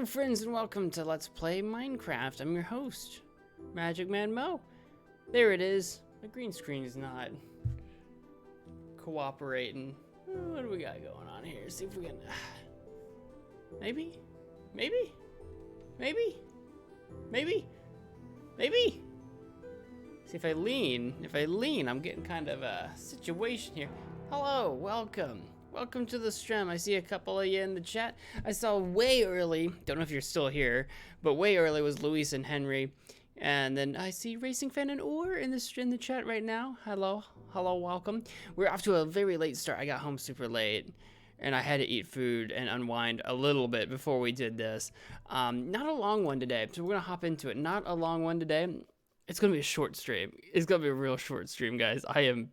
Hello friends and welcome to Let's Play Minecraft. I'm your host, MagicManMo. There it is. The green screen is not cooperating. What do we got going on here? See if we can... Maybe? Maybe? Maybe? Maybe? Maybe? See, if I lean, I'm getting kind of a situation here. Hello, welcome. Welcome to the stream. I see a couple of you in the chat. I saw way early, don't know if you're still here, but way early was Luis and Henry. And then I see Racing Fan and Or in the chat right now. Hello, welcome. We're off to a very late start. I got home super late and I had to eat food and unwind a little bit before we did this. Not a long one today, so we're gonna hop into it. Not a long one today. It's gonna be a short stream. It's gonna be a real short stream, guys. I am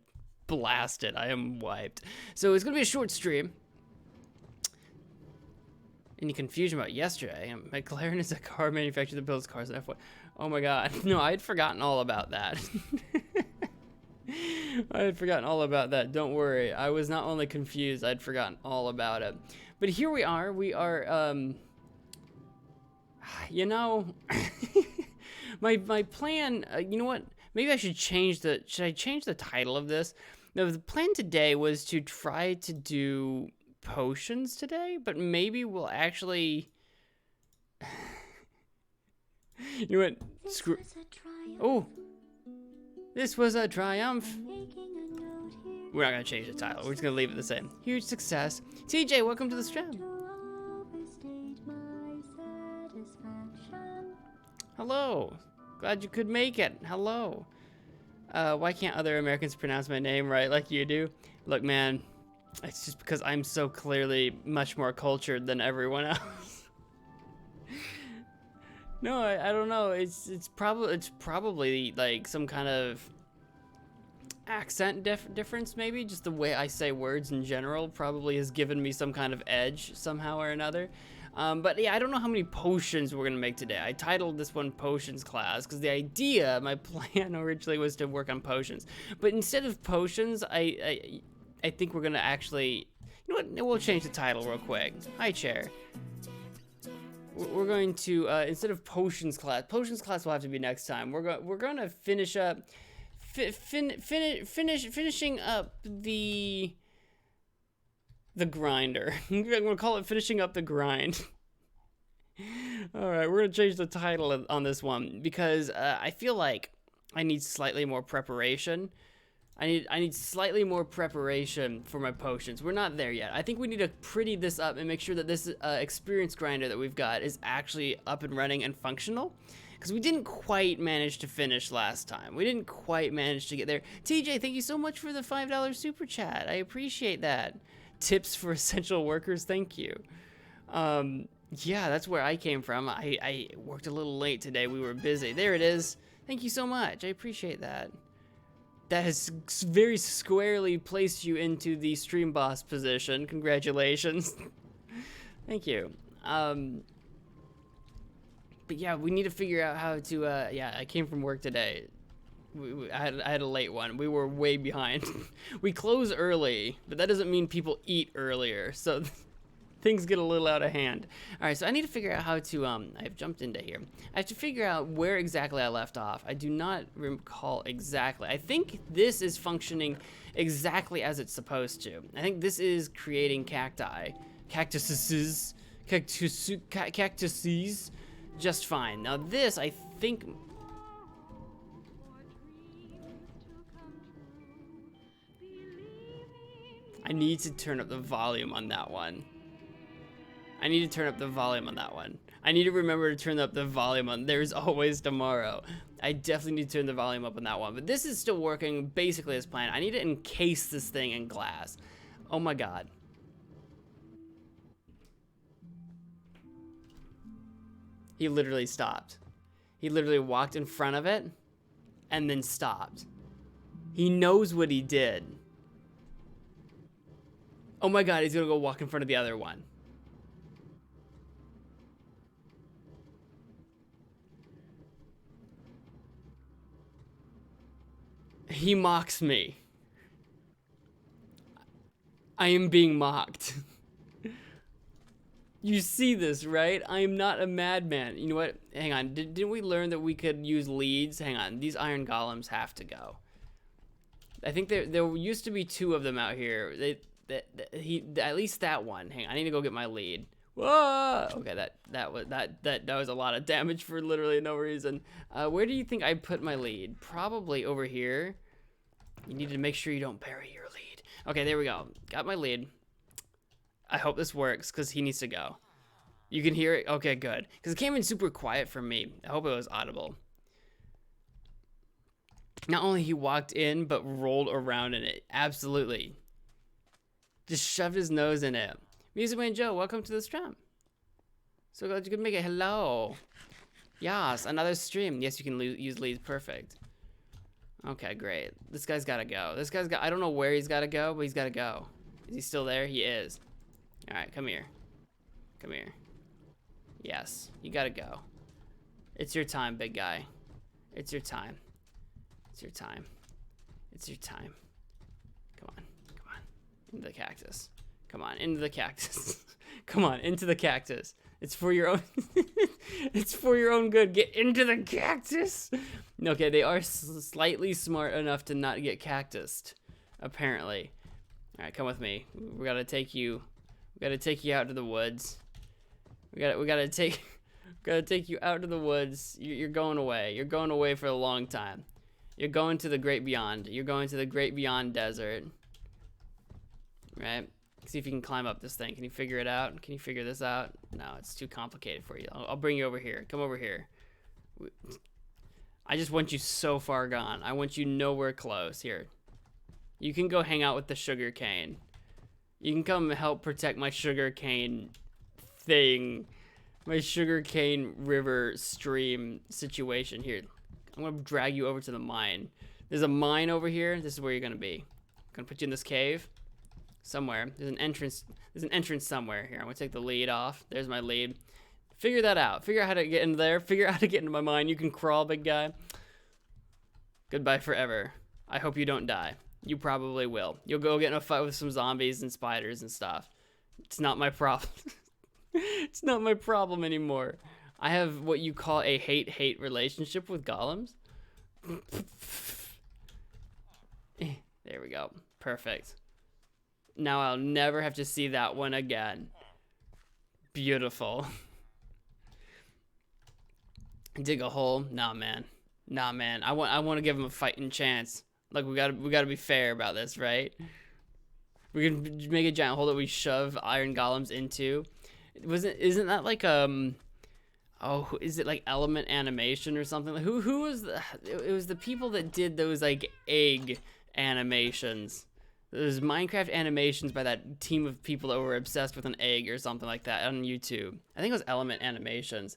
blasted. I am wiped. So it's gonna be a short stream. Any confusion about yesterday? McLaren is a car manufacturer that builds cars and F1. Oh my god. No, I had forgotten all about that. I had forgotten all about that. Don't worry. I was not only confused, I'd forgotten all about it. But here we are. We are, you know, my plan, you know what? Maybe I should change should I change the title of this? No, the plan today was to try to do potions today, but maybe we'll actually... You know what? Screw... Oh! This was a triumph! We're not gonna change the title, we're just gonna leave it the same. Huge success. TJ, welcome to the stream! Hello! Glad you could make it. Hello. Why can't other Americans pronounce my name right like you do? Look, man, it's just because I'm so clearly much more cultured than everyone else. No, I don't know. It's probably like some kind of accent difference, maybe. Just the way I say words in general probably has given me some kind of edge somehow or another. But yeah, I don't know how many potions we're gonna make today. I titled this one Potions Class because the idea, my plan originally was to work on potions. But instead of potions, I think we're gonna actually, you know what? We'll change the title real quick. Hi, Chair. We're going to instead of Potions Class will have to be next time. We're gonna finish up, finishing up the grinder. I'm gonna call it finishing up the grind. All right, we're gonna change the title on this one because I feel like I need slightly more preparation. I need slightly more preparation for my potions. We're not there yet. I think we need to pretty this up and make sure that this experience grinder that we've got is actually up and running and functional. Because we didn't quite manage to finish last time. We didn't quite manage to get there. TJ, thank you so much for the $5 super chat. I appreciate that. Tips for essential workers, thank you. Yeah, that's where I came from. I worked a little late today. We were busy. There it is. Thank you so much. I appreciate that. That has very squarely placed you into the stream boss position. Congratulations. Thank you. But yeah, we need to figure out how to, yeah, I came from work today. I had a late one. We were way behind. We close early, but that doesn't mean people eat earlier. So things get a little out of hand. All right, so I need to figure out how to, I've jumped into here. I have to figure out where exactly I left off. I do not recall exactly. I think this is functioning exactly as it's supposed to. I think this is creating cactuses just fine. Now this, I think... I need to turn up the volume on that one. I need to remember to turn up the volume on There's Always Tomorrow. I definitely need to turn the volume up on that one. But this is still working basically as planned. I need to encase this thing in glass. Oh my god. He literally stopped. He literally walked in front of it and then stopped. He knows what he did. Oh my god, he's gonna go walk in front of the other one. He mocks me. I am being mocked. You see this, right? I am not a madman. You know what? Hang on. Didn't we learn that we could use leads? Hang on. These iron golems have to go. I think there used to be 2 of them out here. At least that one. Hang on. I need to go get my lead. Whoa! Okay, that was a lot of damage for literally no reason. Where do you think I put my lead? Probably over here. You need to make sure you don't bury your lead. Okay, there we go. Got my lead. I hope this works, because he needs to go. You can hear it? Okay, good. Because it came in super quiet for me. I hope it was audible. Not only he walked in, but rolled around in it. Absolutely. Just shoved his nose in it. MagicMan Joe, welcome to the stream. So glad you could make it. Hello. Yes, another stream. Yes, you can use leads. Perfect. Okay, great. This guy's got to go. I don't know where he's got to go, but he's got to go. Is he still there? He is. All right, come here. Come here. Yes, you got to go. It's your time, big guy. It's your time. It's your time. It's your time. Come on. Come on. Into the cactus. Come on, into the cactus. Come on, into the cactus. It's for your own it's for your own good. Get into the cactus. Okay, they are slightly smart enough to not get cactused, apparently. All right, come with me. We got to take you out to the woods. We got to take you out to the woods. You're going away. You're going away for a long time. You're going to the great beyond. You're going to the great beyond desert. Right? See if you can climb up this thing. Can you figure it out? Can you figure this out? No, it's too complicated for you. I'll bring you over here. Come over here. I just want you so far gone. I want you nowhere close. Here. You can go hang out with the sugar cane. You can come help protect my sugar cane thing. My sugar cane river stream situation. Here. I'm going to drag you over to the mine. There's a mine over here. This is where you're going to be. I'm going to put you in this cave. Somewhere. There's an entrance somewhere. Here, I'm gonna take the lead off. There's my lead. Figure that out. Figure out how to get in there. Figure out how to get into my mind. You can crawl, big guy. Goodbye forever. I hope you don't die. You probably will. You'll go get in a fight with some zombies and spiders and stuff. It's not my problem. It's not my problem anymore. I have what you call a hate-hate relationship with golems. There we go. Perfect. Now I'll never have to see that one again. Beautiful. Dig a hole. Nah, man. Nah, man. I want to give him a fighting chance. Like we gotta be fair about this, right? We can make a giant hole that we shove iron golems into. Isn't that like oh, is it like Element Animation or something? Who was it was the people that did those like egg animations. There's Minecraft animations by that team of people that were obsessed with an egg or something like that on YouTube. I think it was Element Animations.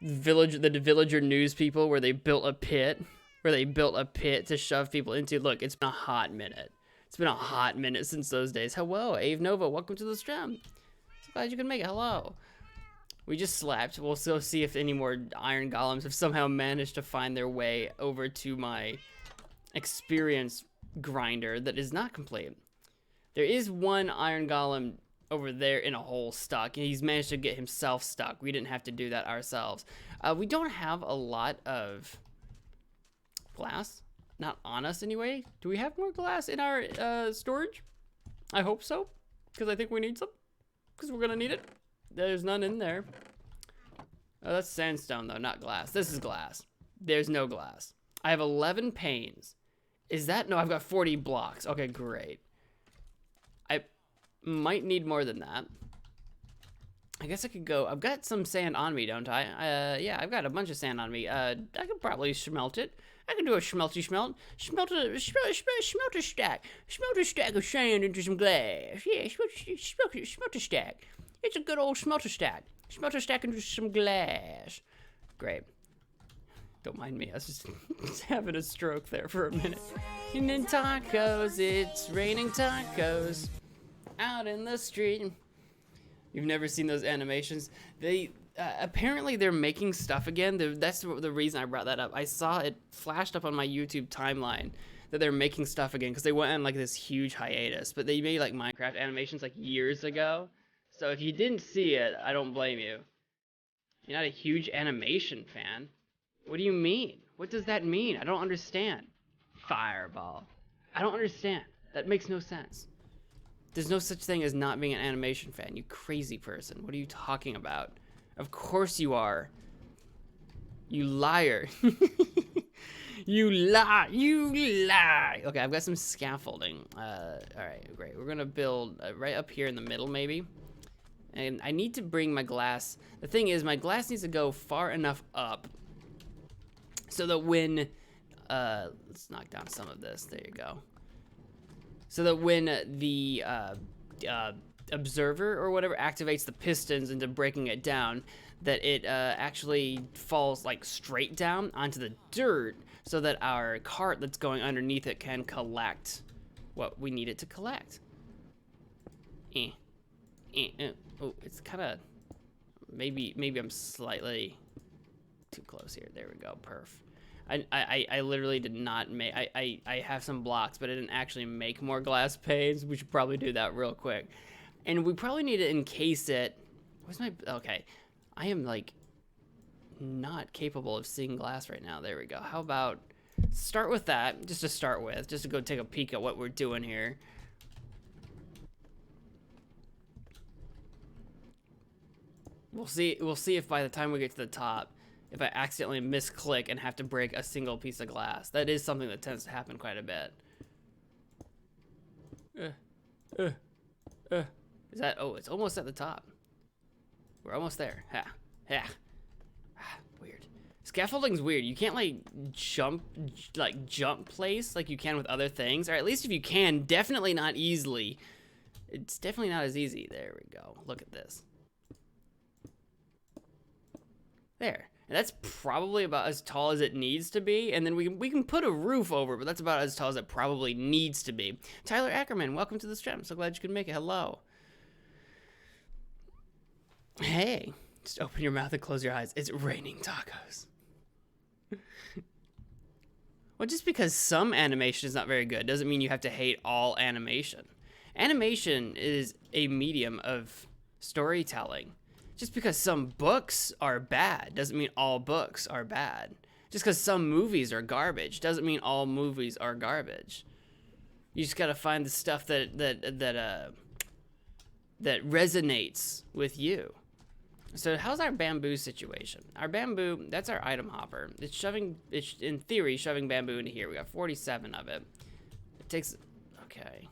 The villager news people where they built a pit to shove people into. Look, it's been a hot minute. It's been a hot minute since those days. Hello, Ave Nova, welcome to the stream. So glad you can make it. Hello. We just slept. We'll still see if any more iron golems have somehow managed to find their way over to my experience grinder that is not complete. There is one iron golem over there in a hole stuck, and he's managed to get himself stuck. We didn't have to do that ourselves. We don't have a lot of glass, not on us anyway. Do we have more glass in our storage? I hope so, because I think we need some, because we're gonna need it. There's none in there. Oh, that's sandstone though, not glass. This is glass. There's no glass. I have 11 panes. Is that? No, I've got 40 blocks. Okay, great. I might need more than that. I guess I could go. I've got some sand on me, don't I? Yeah, I've got a bunch of sand on me. I could probably smelt it. I can do a schmelty smelt. Smelt a stack. Smelt a stack of sand into some glass. Yeah, smelt a stack. It's a good old smelter stack. Smelter stack into some glass. Great. Don't mind me. I was just having a stroke there for a minute. Eating tacos. It's raining tacos out in the street. You've never seen those animations? They apparently they're making stuff again. That's the reason I brought that up. I saw it flashed up on my YouTube timeline that they're making stuff again because they went on like this huge hiatus. But they made like Minecraft animations like years ago. So if you didn't see it, I don't blame you. You're not a huge animation fan. What do you mean? What does that mean? I don't understand. Fireball. I don't understand. That makes no sense. There's no such thing as not being an animation fan, you crazy person. What are you talking about? Of course you are. You liar. You lie. You lie. Okay, I've got some scaffolding. All right, great. We're gonna build right up here in the middle, maybe. And I need to bring my glass. The thing is, my glass needs to go far enough up so that when, let's knock down some of this. There you go. So that when the observer or whatever activates the pistons into breaking it down, that it actually falls like straight down onto the dirt so that our cart that's going underneath it can collect what we need it to collect. Oh, it's kind of, maybe I'm slightly too close here. There we go, perf. I literally did not make, I have some blocks, but I didn't actually make more glass panes. We should probably do that real quick. And we probably need to encase it. Where's my, okay. I am like not capable of seeing glass right now. There we go. How about start with that, just to start with, just to go take a peek at what we're doing here. We'll see if by the time we get to the top, if I accidentally misclick and have to break a single piece of glass. That is something that tends to happen quite a bit. Is that, oh, it's almost at the top. We're almost there. Weird. Scaffolding's weird. You can't like jump place like you can with other things, or at least if you can, definitely not easily. It's definitely not as easy. There we go. Look at this. There. And that's probably about as tall as it needs to be, and then we can put a roof over, but that's about as tall as it probably needs to be. Tyler Ackerman, welcome to the stream. I'm so glad you could make it. Hello. Hey, just open your mouth and close your eyes. It's raining tacos. Well, just because some animation is not very good doesn't mean you have to hate all animation. Animation is a medium of storytelling. Just because some books are bad doesn't mean all books are bad. Just because some movies are garbage doesn't mean all movies are garbage. You just gotta find the stuff that resonates with you. So how's our bamboo situation? Our bamboo, that's our item hopper. It's in theory, shoving bamboo into here. We got 47 of it. It takes, okay.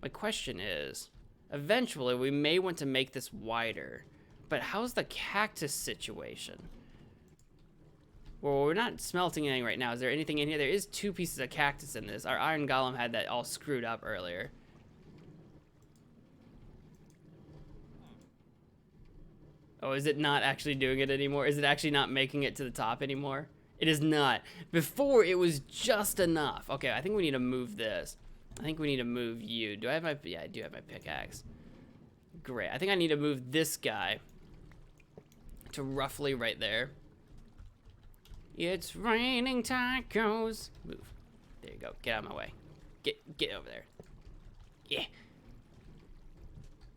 My question is, eventually we may want to make this wider, but how's the cactus situation? Well, we're not smelting anything right now. Is there anything in here? There is 2 pieces of cactus in this. Our iron golem had that all screwed up earlier. Oh, is it not actually doing it anymore? Is it actually not making it to the top anymore? It is not. Before, it was just enough. Okay, I think we need to move this. I think we need to move you. Do I have my, yeah, I do have my pickaxe. Great. I think I need to move this guy to roughly right there. It's raining tacos. Move. There you go. Get out of my way. Get over there. Yeah.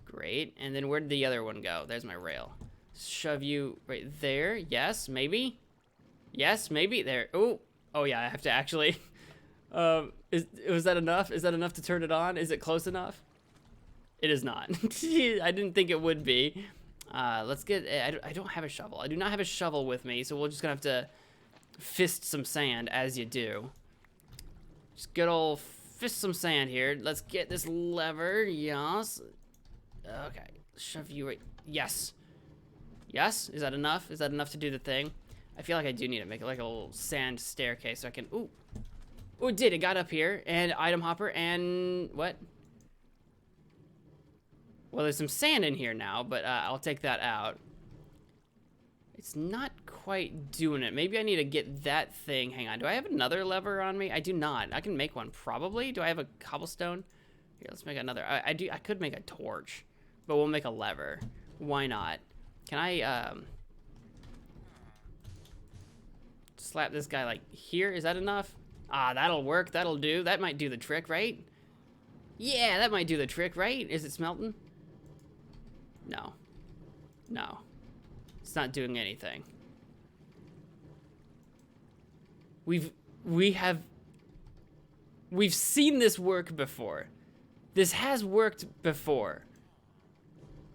Great. And then where did the other one go? There's my rail. Shove you right there. Yes, maybe. Yes, maybe. There. Oh. Oh yeah, I have to actually. Was that enough? Is that enough to turn it on? Is it close enough? It is not. I didn't think it would be. Let's get. I don't have a shovel. I do not have a shovel with me, so we're just gonna have to fist some sand as you do. Just good old fist some sand here. Let's get this lever. Yes. Okay. Shove you right. Yes. Yes? Is that enough? Is that enough to do the thing? I feel like I do need to make it like a little sand staircase so I can. Ooh. Oh, it did. It got up here. And item hopper and what? Well, there's some sand in here now, but I'll take that out. It's not quite doing it. Maybe I need to get that thing. Hang on. Do I have another lever on me? I do not. I can make one probably. Do I have a cobblestone? Here, let's make another. I could make a torch, but we'll make a lever. Why not? Can I slap this guy like here? Is that enough? Ah, that'll work. That'll do. That might do the trick, right? Yeah, that might do the trick, right? Is it smelting? No. No. It's not doing anything. We've seen this work before. This has worked before.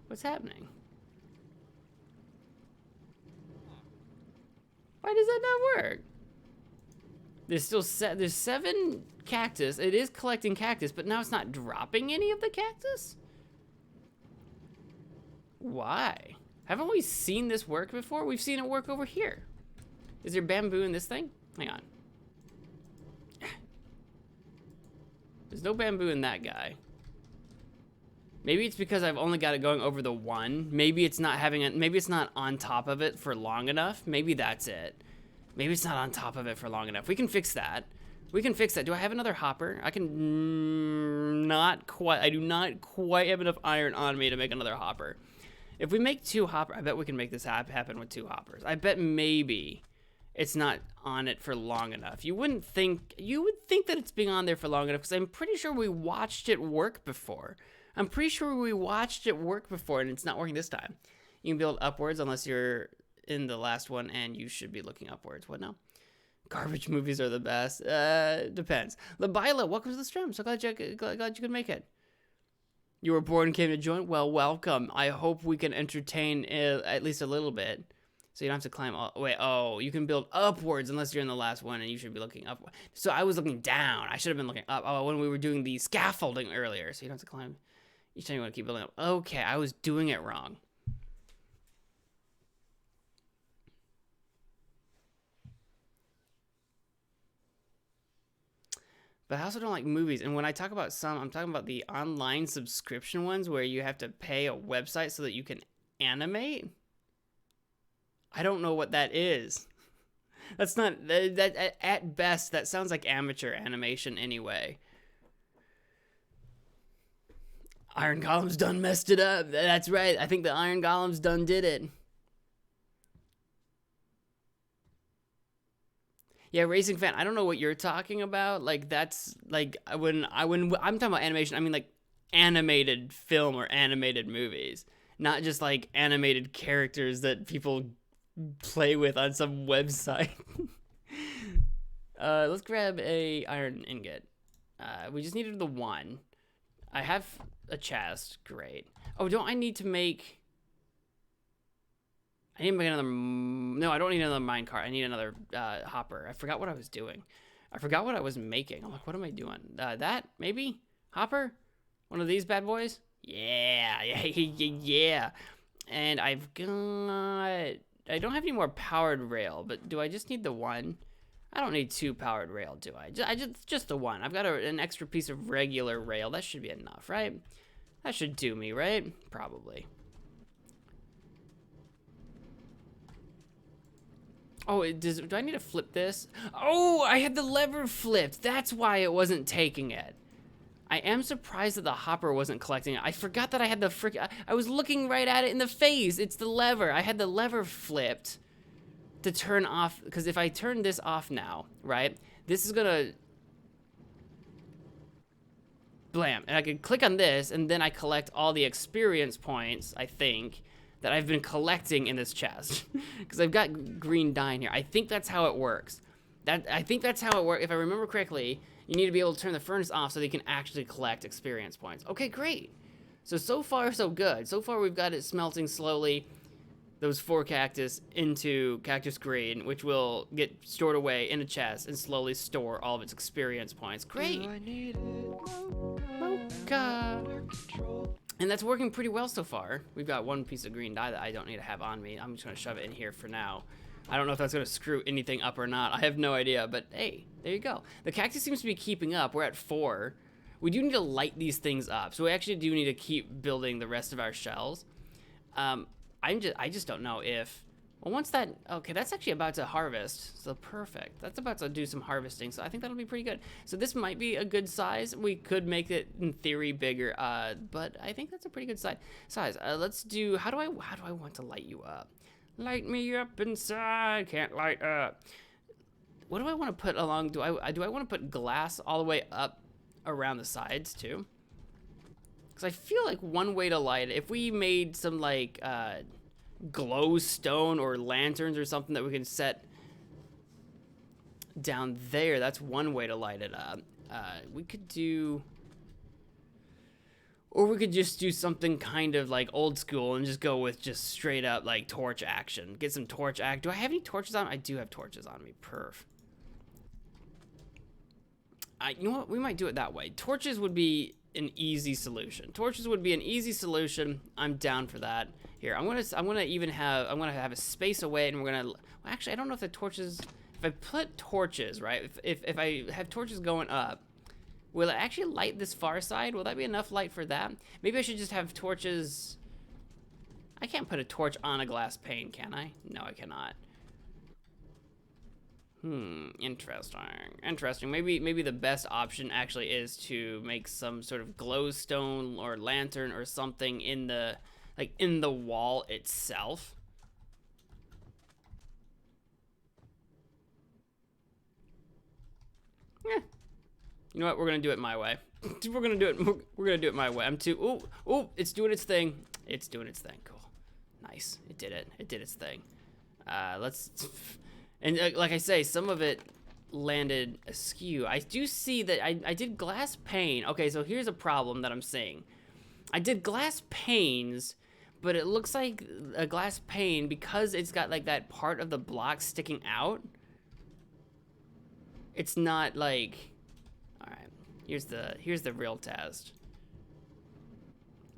What's happening? Why does that not work? There's still there's 7 cactus. It is collecting cactus, but now it's not dropping any of the cactus? Why? Haven't we seen this work before? We've seen it work over here. Is there bamboo in this thing? Hang on. There's no bamboo in that guy. Maybe it's because I've only got it going over the one. Maybe it's not having it. Maybe it's not on top of it for long enough. Maybe that's it. Maybe it's not on top of it for long enough. We can fix that. We can fix that. Do I have another hopper? I can not quite. I do not quite have enough iron on me to make another hopper. If we make 2 hoppers, I bet we can make this happen with 2 hoppers. I bet maybe it's not on it for long enough. You would think that it's being on there for long enough because I'm pretty sure we watched it work before. I'm pretty sure we watched it work before and it's not working this time. You can build upwards unless you're in the last one and you should be looking upwards. What now? Garbage movies are the best. Depends. Labila, welcome to the stream. So glad you could make it. You were bored and came to join? Well, welcome. I hope we can entertain at least a little bit. So you don't have to climb all... Wait, oh, you can build upwards unless you're in the last one and you should be looking up. So I was looking down. I should have been looking up. Oh, when we were doing the scaffolding earlier. So you don't have to climb. Each time you want to keep building up. Okay, I was doing it wrong. But I also don't like movies. And when I talk about some, I'm talking about the online subscription ones where you have to pay a website so that you can animate. I don't know what that is. That's not, that at best, that sounds like amateur animation anyway. Iron Golem's done messed it up. That's right. I think the Iron Golem's done did it. Yeah, Racing Fan, I don't know what you're talking about. Like, that's, like, when I'm talking about animation, I mean, like, animated film or animated movies. Not just, like, animated characters that people play with on some website. Let's grab a iron ingot. We just needed the 1. I have a chest. Great. Oh, don't I need to make... I need to make another... No, I don't need another minecart. I need another hopper. I forgot what I was doing. I forgot what I was making. I'm like, what am I doing? That, maybe? Hopper? One of these bad boys? Yeah. Yeah. And I've got... I don't have any more powered rail, but do I just need the 1? I don't need 2 powered rail, do I? Just the 1. I've got an extra piece of regular rail. That should be enough, right? That should do me, right? Probably. Oh, do I need to flip this? Oh, I had the lever flipped. That's why it wasn't taking it. I am surprised that the hopper wasn't collecting it. I forgot that I had the I was looking right at it in the face. It's the lever. I had the lever flipped to turn off, because if I turn this off now, right, this is gonna blam, and I can click on this, and then I collect all the experience points, I think, that I've been collecting in this chest, because I've got green dye in here. I think that's how it works. I think that's how it works. If I remember correctly, you need to be able to turn the furnace off so that you can actually collect experience points. Okay, great. So far, so good. So far, we've got it smelting slowly, those 4 cactus into cactus green, which will get stored away in a chest and slowly store all of its experience points. Great. Mocha. And that's working pretty well so far. We've got 1 piece of green dye that I don't need to have on me. I'm just gonna shove it in here for now. I don't know if that's gonna screw anything up or not. I have no idea, but hey, there you go. The cactus seems to be keeping up. We're at 4. We do need to light these things up. So we actually do need to keep building the rest of our shells. I just don't know if, well, once that, okay, that's actually about to harvest, so perfect. That's about to do some harvesting, so I think that'll be pretty good. So this might be a good size. We could make it, in theory, bigger, but I think that's a pretty good size. Let's do, how do I want to light you up? Light me up inside, can't light up. What do I want to put along, do I want to put glass all the way up around the sides, too? Because I feel like one way to light it, if we made some, like, glowstone or lanterns or something that we can set down there. That's one way to light it up. We could do, or we could just do something kind of like old school and just go with just straight up like torch action. Get some torch act. Do I have any torches on? I do have torches on me. Perf. You know what? We might do it that way. Torches would be an easy solution. Torches would be an easy solution. I'm down for that. Here, I'm gonna have a space away, and we're gonna. Well, actually, I don't know if the torches. If I put torches, right? If I have torches going up, will it actually light this far side? Will that be enough light for that? Maybe I should just have torches. I can't put a torch on a glass pane, can I? No, I cannot. Interesting. Maybe the best option actually is to make some sort of glowstone or lantern or something in the wall itself. You know what? We're gonna do it my way. We're gonna do it my way. I'm too. Ooh! It's doing its thing. It's doing its thing. Cool. Nice. It did it. It did its thing. Let's. And like I say, some of it landed askew. I do see that I did glass pane. Okay, so here's a problem that I'm seeing. I did glass panes, but it looks like a glass pane because it's got like that part of the block sticking out. It's not like. All right, here's the real test.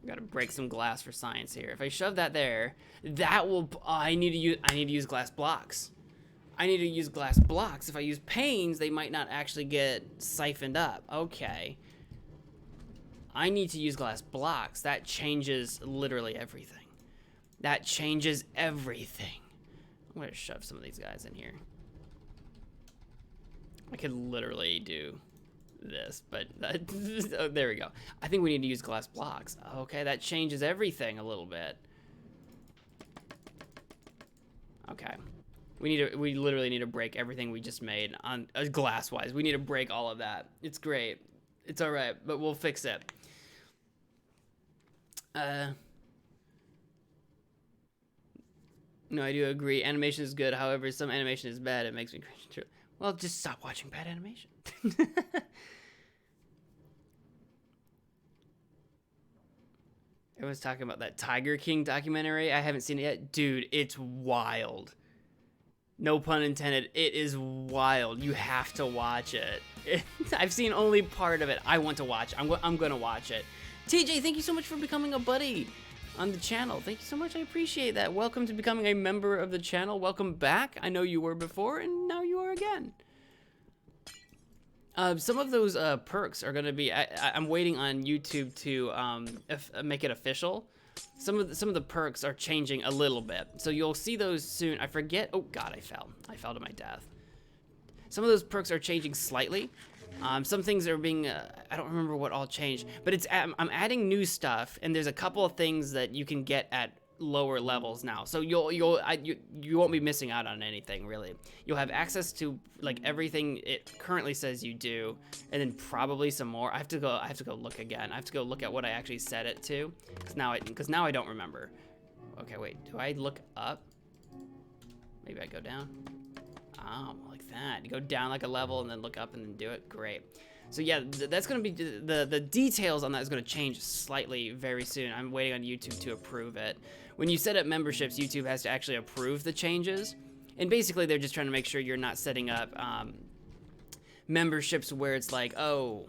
We gotta break some glass for science here. If I shove that there, that will. I need to use glass blocks. I need to use glass blocks. If I use panes, they might not actually get siphoned up. Okay. I need to use glass blocks. That changes literally everything. That changes everything. I'm gonna shove some of these guys in here. I could literally do this, but oh, there we go. I think we need to use glass blocks. Okay, that changes everything a little bit. Okay. We literally need to break everything we just made on glass-wise. We need to break all of that. It's great. It's all right, but we'll fix it. No, I do agree. Animation is good. However, some animation is bad. It makes me cringe. Well, just stop watching bad animation. Everyone's talking about that Tiger King documentary. I haven't seen it yet. Dude, it's wild. No pun intended. It is wild. You have to watch it. I've seen only part of it. I want to watch. I'm going to watch it. TJ, thank you so much for becoming a buddy on the channel. Thank you so much. I appreciate that. Welcome to becoming a member of the channel. Welcome back. I know you were before, and now you are again. Some of those perks are going to be. I'm waiting on YouTube to make it official. Some of the perks are changing a little bit, so you'll see those soon. I forget. Oh God, I fell to my death. Some of those perks are changing slightly. Some things are being. I don't remember what all changed, but I'm adding new stuff, and there's a couple of things that you can get at lower levels now. So you won't be missing out on anything really. You'll have access to like everything it currently says you do, and then probably some more. I have to go look again. I have to go look at what I actually set it to, because now I don't remember. Okay, wait. Do I look up? Maybe I go down. Oh, like that. You go down like a level and then look up and then do it. Great. So yeah, that's gonna be the details on that is gonna change slightly very soon. I'm waiting on YouTube to approve it. When you set up memberships, YouTube has to actually approve the changes, and basically they're just trying to make sure you're not setting up memberships where it's like, oh,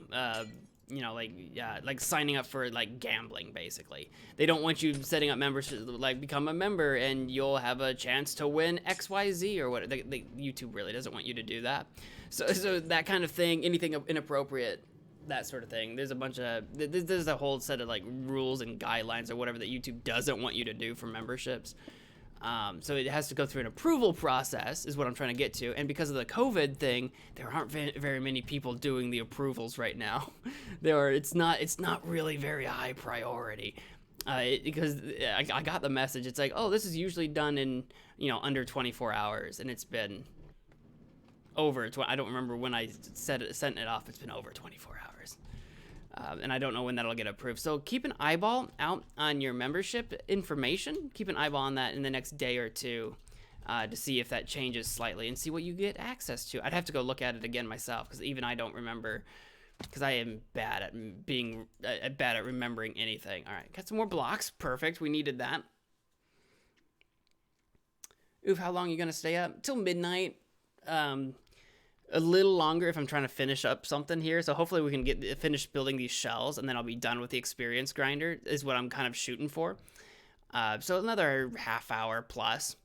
you know, like signing up for like gambling. Basically, they don't want you setting up memberships like become a member and you'll have a chance to win XYZ or what. YouTube really doesn't want you to do that. So that kind of thing, anything inappropriate, that sort of thing. There's a bunch of, there's a whole set of like rules and guidelines or whatever that YouTube doesn't want you to do for memberships. So it has to go through an approval process is what I'm trying to get to. And because of the COVID thing, there aren't very many people doing the approvals right now. It's not really very high priority. Because I got the message. It's like, oh, this is usually done in, under 24 hours. And it's been over, I don't remember when I sent it off. It's been over 24 hours. And I don't know when that'll get approved. So keep an eyeball out on your membership information. Keep an eyeball on that in the next day or two to see if that changes slightly and see what you get access to. I'd have to go look at it again myself because even I don't remember, because I am bad at remembering anything. All right, got some more blocks. Perfect. We needed that. Oof, how long are you going to stay up? Till midnight. A little longer if I'm trying to finish up something here. So hopefully we can get finished building these shells and then I'll be done with the experience grinder is what I'm kind of shooting for. So another half hour plus.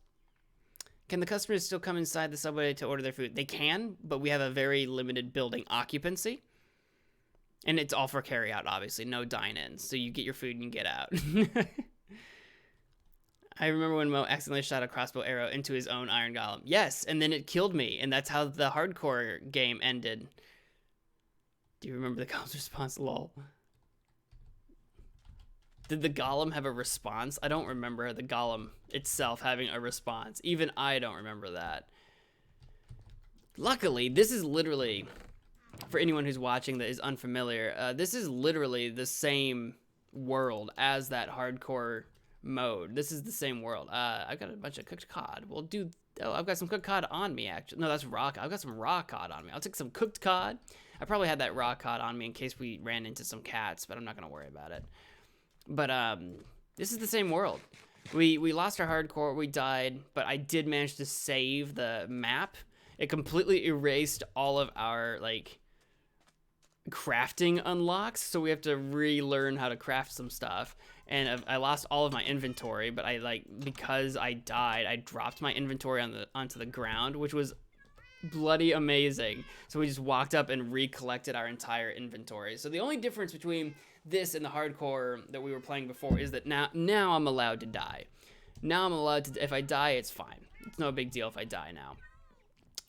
Can the customers still come inside the subway to order their food? They can, but we have a very limited building occupancy. And it's all for carry out, obviously. No dine-ins. So you get your food and you get out. I remember when Mo accidentally shot a crossbow arrow into his own iron golem. Yes, and then it killed me, and that's how the hardcore game ended. Do you remember the golem's response? Lol. Did the golem have a response? I don't remember the golem itself having a response. Even I don't remember that. Luckily, this is literally, for anyone who's watching that is unfamiliar, this is literally the same world as that hardcore mode. This is the same world. I've got a bunch of cooked cod. We'll do. Oh, I've got some cooked cod on me. Actually, no, that's raw. I've got some raw cod on me. I'll take some cooked cod. I probably had that raw cod on me in case we ran into some cats, but I'm not gonna worry about it. But this is the same world. We lost our hardcore. We died, but I did manage to save the map. It completely erased all of our like crafting unlocks, so we have to relearn how to craft some stuff. And I lost all of my inventory, but because I died, I dropped my inventory onto the ground, which was bloody amazing. So we just walked up and recollected our entire inventory. So the only difference between this and the hardcore that we were playing before is that now I'm allowed to die. Now I'm allowed to, if I die, it's fine. It's no big deal if I die now.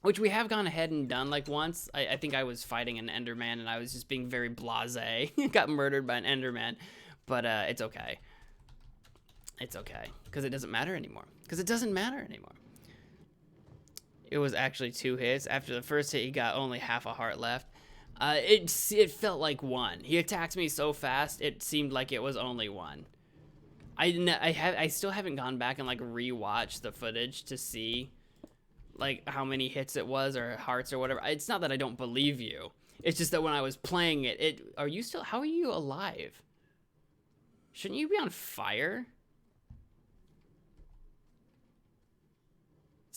Which we have gone ahead and done like once. I think I was fighting an Enderman and I was just being very blasé. Got murdered by an Enderman. But it's okay. It's okay. Because it doesn't matter anymore. It was actually 2 hits. After the first hit, he got only half a heart left. It felt like 1. He attacked me so fast, it seemed like it was only 1. I still haven't gone back and like rewatched the footage to see like how many hits it was or hearts or whatever. It's not that I don't believe you. It's just that when I was playing it, how are you alive? Shouldn't you be on fire?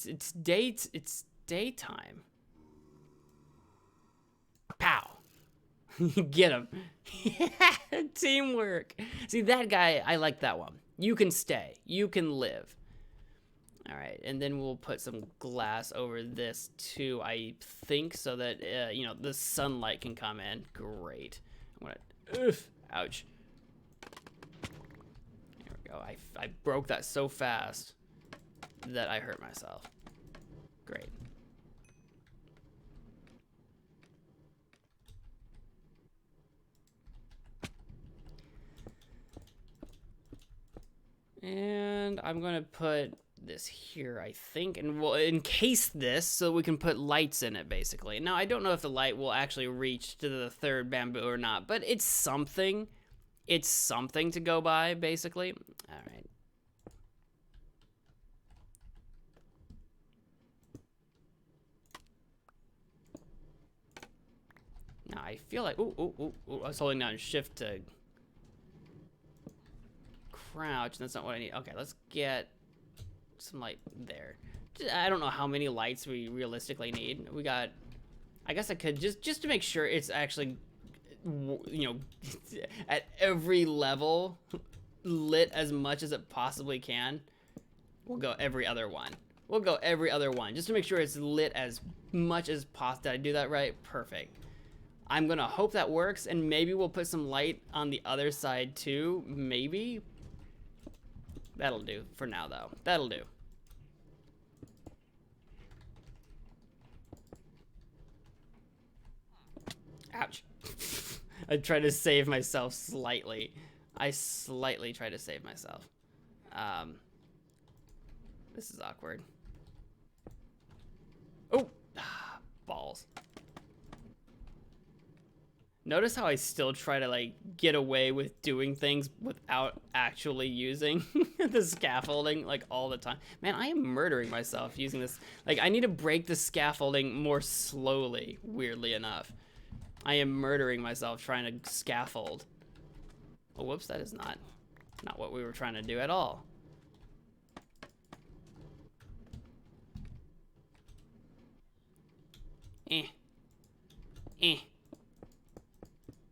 It's daytime. Pow. Get him. Teamwork. See, that guy, I like that one. You can stay. You can live. All right, and then we'll put some glass over this too, I think, so that, the sunlight can come in. Great. Ouch. There we go. I broke that so fast that I hurt myself. Great. And I'm going to put this here, I think, and we'll encase this so we can put lights in it, basically. Now, I don't know if the light will actually reach to the 3rd bamboo or not, but it's something. It's something to go by, basically. All right. Now, I feel like... Ooh, I was holding down shift to crouch, and that's not what I need. Okay, let's get some light there. I don't know how many lights we realistically need. We got... I guess I could, just to make sure it's actually, at every level lit as much as it possibly can. We'll go every other one. Just to make sure it's lit as much as possible. Did I do that right? Perfect. I'm gonna hope that works, and maybe we'll put some light on the other side too. Maybe. That'll do for now, though. That'll do. Ouch. I tried to save myself slightly. I slightly tried to save myself. This is awkward. Oh, balls. Notice how I still try to like get away with doing things without actually using the scaffolding like all the time. Man, I am murdering myself using this. Like I need to break the scaffolding more slowly, weirdly enough. I am murdering myself trying to scaffold. Oh, whoops, that is not what we were trying to do at all.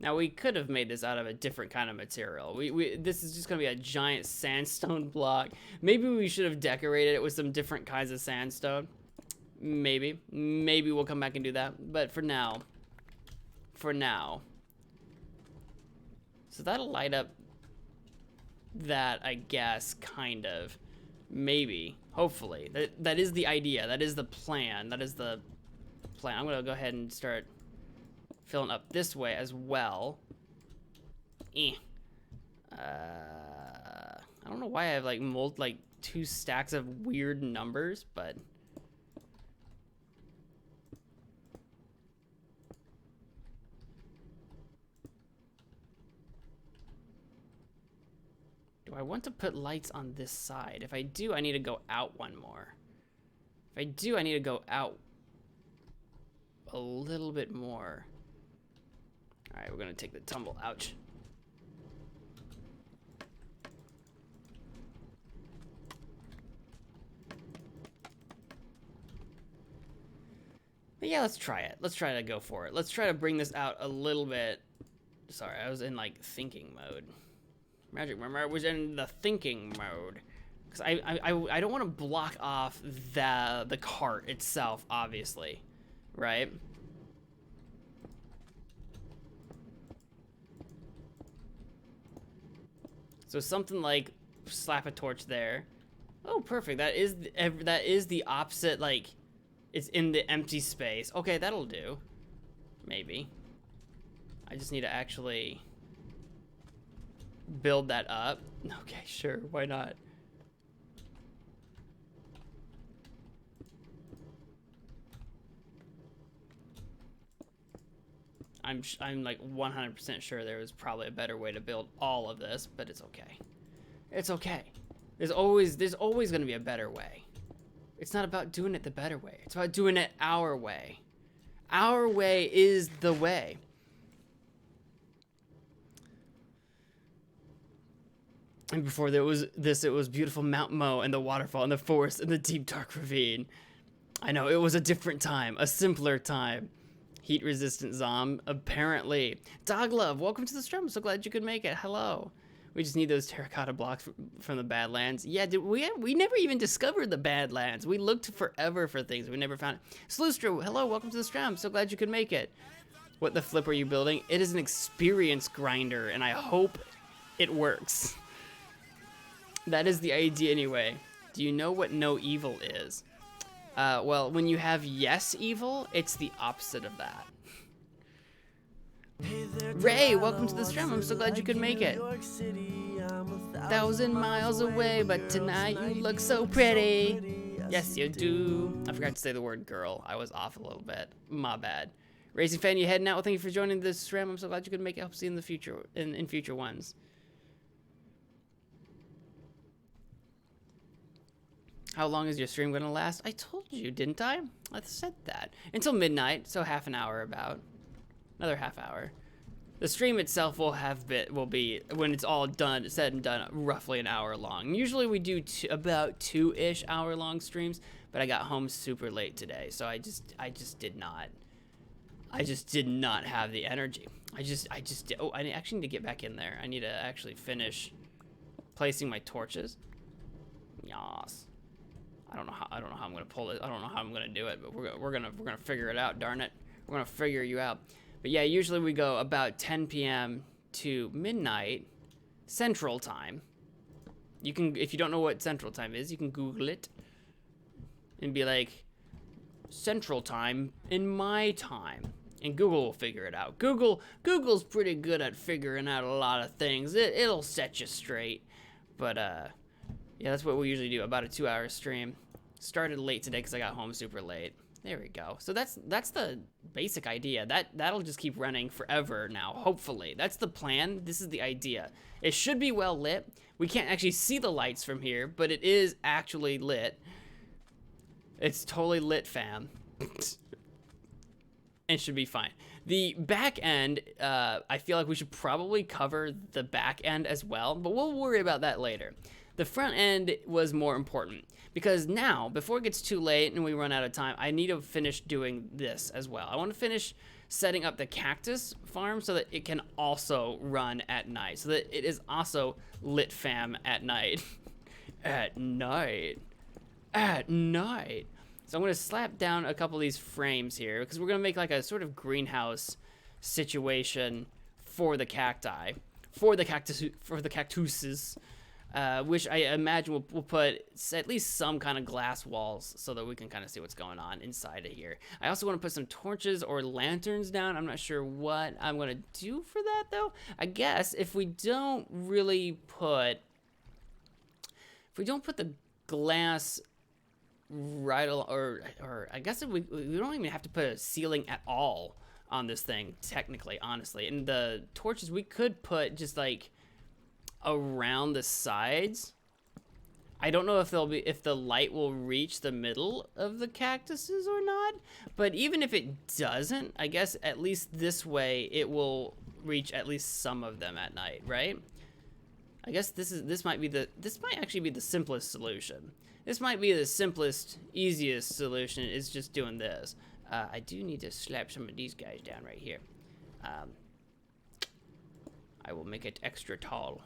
Now we could have made this out of a different kind of material. This is just gonna be a giant sandstone block. Maybe we should have decorated it with some different kinds of sandstone. Maybe we'll come back and do that. But for now. So that'll light up that, I guess, kind of. Maybe, hopefully. That is the idea, that is the plan, I'm gonna go ahead and start filling up this way as well. I don't know why I have like two stacks of weird numbers, but do I want to put lights on this side? If I do, I need to go out one more. If I do, I need to go out a little bit more. All right, we're gonna take the tumble. Ouch. But yeah, let's try it. Let's try to go for it. Let's try to bring this out a little bit. Sorry, I was in like thinking mode. MagicManMo was in the thinking mode. Because I don't want to block off the cart itself, obviously. Right? So something like slap a torch there. Oh, perfect. That is the opposite, like, it's in the empty space. Okay, that'll do. Maybe. I just need to actually build that up. Okay, sure. Why not? I'm like 100% sure there was probably a better way to build all of this, but it's okay. It's okay. There's always going to be a better way. It's not about doing it the better way. It's about doing it our way. Our way is the way. And before there was this, it was beautiful Mount Mo and the waterfall and the forest and the deep dark ravine. I know, it was a different time, a simpler time. Heat resistant zom, apparently. Doglove, welcome to the stream. I'm so glad you could make it. Hello. We just need those terracotta blocks from the Badlands. Yeah, we never even discovered the Badlands. We looked forever for things. We never found it. Slewstro, hello, welcome to the stream. I'm so glad you could make it. What the flip are you building? It is an experience grinder, and I hope it works. That is the idea anyway. Do you know what no evil is? Well, when you have yes evil, it's the opposite of that. Ray, welcome to the stream. I'm so glad you could make it. 1,000 miles away, but tonight you look so pretty. Yes, you do. I forgot to say the word girl. I was off a little bit. My bad. Racing fan, you heading out? Well, thank you for joining this stream. I'm so glad you could make it. Hope to see you in the future, in future ones. How long is your stream gonna last? I told you, didn't I? I said that. Until midnight, so half an hour about. Another half hour. The stream itself will be when it's all done, said and done, roughly an hour long. Usually we do about 2-ish hour long streams, but I got home super late today, so I just did not have the energy. Oh, I actually need to get back in there. I need to actually finish placing my torches. Yas. I don't know how I'm gonna pull it. I don't know how I'm gonna do it, but we're gonna figure it out. Darn it, we're gonna figure you out. But yeah, usually we go about 10 p.m. to midnight Central Time. You can, if you don't know what Central Time is, you can Google it and be like, Central Time in my time, and Google will figure it out. Google's pretty good at figuring out a lot of things. It'll set you straight. But yeah, that's what we usually do, about a 2-hour stream. Started late today because I got home super late. There we go. So that's the basic idea. That'll just keep running forever now, hopefully. That's the plan. This is the idea. It should be well lit. We can't actually see the lights from here, but it is actually lit. It's totally lit, fam. And should be fine. The back end, I feel like we should probably cover the back end as well, but we'll worry about that later. The front end was more important because now, before it gets too late and we run out of time, I need to finish doing this as well. I want to finish setting up the cactus farm so that it can also run at night, so that it is also lit fam at night. At night. At night. So I'm going to slap down a couple of these frames here because we're going to make like a sort of greenhouse situation for the cacti, for the cactuses. Which I imagine we'll put at least some kind of glass walls so that we can kind of see what's going on inside of here. I also want to put some torches or lanterns down. I'm not sure what I'm going to do for that, though. I guess if we don't put the glass right, or I guess if we don't even have to put a ceiling at all on this thing, technically, honestly. And the torches we could put just like around the sides. I don't know if the light will reach the middle of the cactuses or not, but even if it doesn't, I guess at least this way it will reach at least some of them at night, right? I guess this might actually be the simplest solution. This might be the simplest, easiest solution, is just doing this. I do need to slap some of these guys down right here. I will make it extra tall,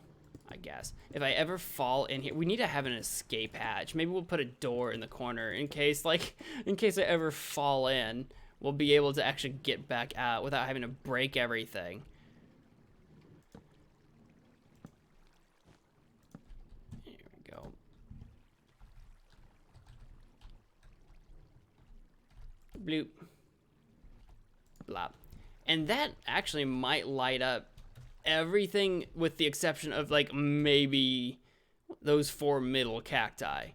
I guess. If I ever fall in here, we need to have an escape hatch. Maybe we'll put a door in the corner in case I ever fall in, we'll be able to actually get back out without having to break everything. Here we go. Bloop. Blop. And that actually might light up everything with the exception of like maybe those 4 middle cacti,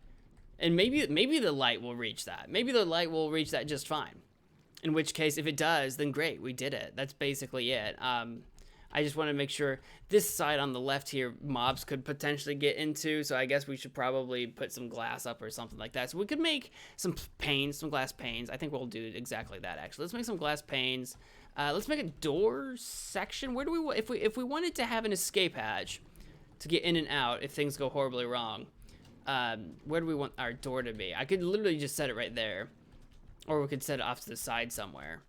and maybe the light will reach that. Maybe the light will reach that just fine, in which case if it does, then great, we did it. That's basically it. I just want to make sure this side on the left here mobs could potentially get into, so I guess we should probably put some glass up or something like that, so we could make some panes, some glass panes. I think we'll do exactly that. Actually, let's make some glass panes. Let's make a door section. Where do we, if we wanted to have an escape hatch to get in and out if things go horribly wrong, where do we want our door to be? I could literally just set it right there, or we could set it off to the side somewhere.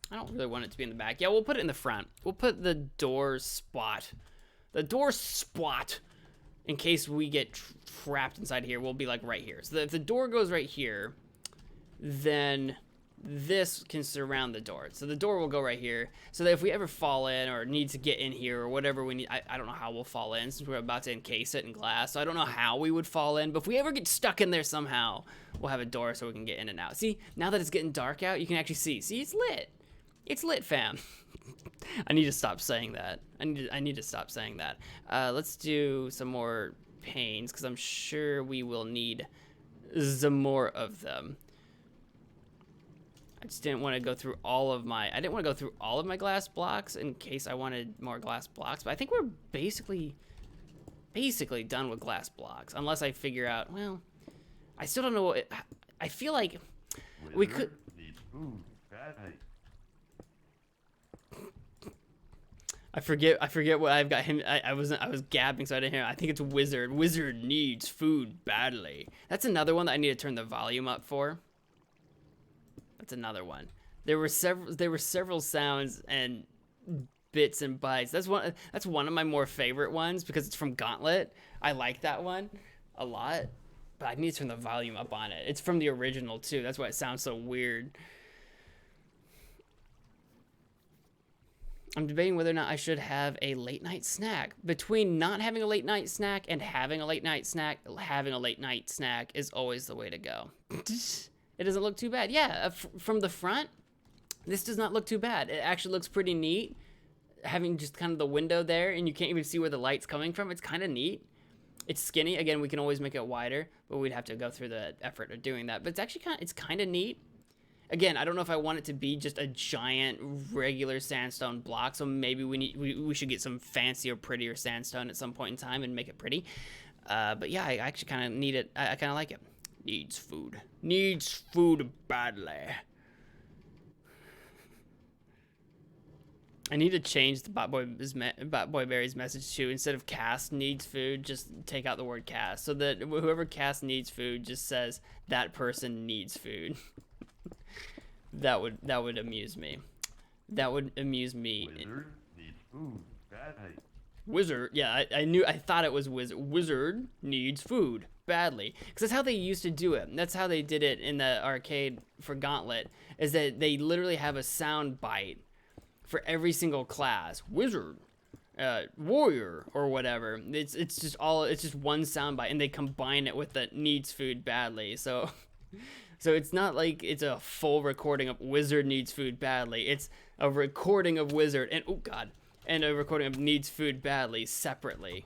I don't really want it to be in the back. Yeah, we'll put it in the front. We'll put the door spot. The door spot, in case we get trapped inside here, will be like right here. So that if the door goes right here, then this can surround the door. So the door will go right here, so that if we ever fall in or need to get in here or whatever we need, I don't know how we'll fall in since we're about to encase it in glass. So I don't know how we would fall in, but if we ever get stuck in there somehow, we'll have a door so we can get in and out. See, now that it's getting dark out, you can actually see. See, it's lit. It's lit, fam. I need to stop saying that. I need to stop saying that. Let's do some more panes, because I'm sure we will need some more of them. I just didn't want to go through all of my... I didn't want to go through all of my glass blocks in case I wanted more glass blocks, but I think we're basically done with glass blocks, unless I figure out... Well, I still don't know what... I feel like we could... I forget what I've got him. I was gabbing, so I didn't hear. I think it's Wizard. Wizard needs food badly. That's another one that I need to turn the volume up for. That's another one. There were several sounds and bits and bytes. That's one of my more favorite ones because it's from Gauntlet. I like that one a lot, but I need to turn the volume up on it. It's from the original too. That's why it sounds so weird. I'm debating whether or not I should have a late night snack. Between not having a late night snack and having a late night snack, having a late night snack is always the way to go. It doesn't look too bad. Yeah, from the front, this does not look too bad. It actually looks pretty neat. having just kind of the window there, and you can't even see where the light's coming from. It's kind of neat. It's skinny. Again, we can always make it wider, but we'd have to go through the effort of doing that. But it's actually kind of neat. Again, I don't know if I want it to be just a giant regular sandstone block, so maybe we should get some fancier, prettier sandstone at some point in time and make it pretty. But yeah, I actually kind of need it. I kind of like it. Needs food. Needs food badly. I need to change the Botboy Berry's message to, instead of cast needs food, just take out the word cast, so that whoever cast needs food just says that person needs food. That would amuse me. That would amuse me. Wizard needs food badly. Wizard, yeah, I thought it was wizard. Wizard needs food badly, because that's how they used to do it. That's how they did it in the arcade for Gauntlet. Is that they literally have a sound bite for every single class. Wizard, warrior, or whatever. It's just one sound bite, and they combine it with the needs food badly. So it's not like it's a full recording of Wizard needs food badly. It's a recording of Wizard and oh god, and a recording of needs food badly separately.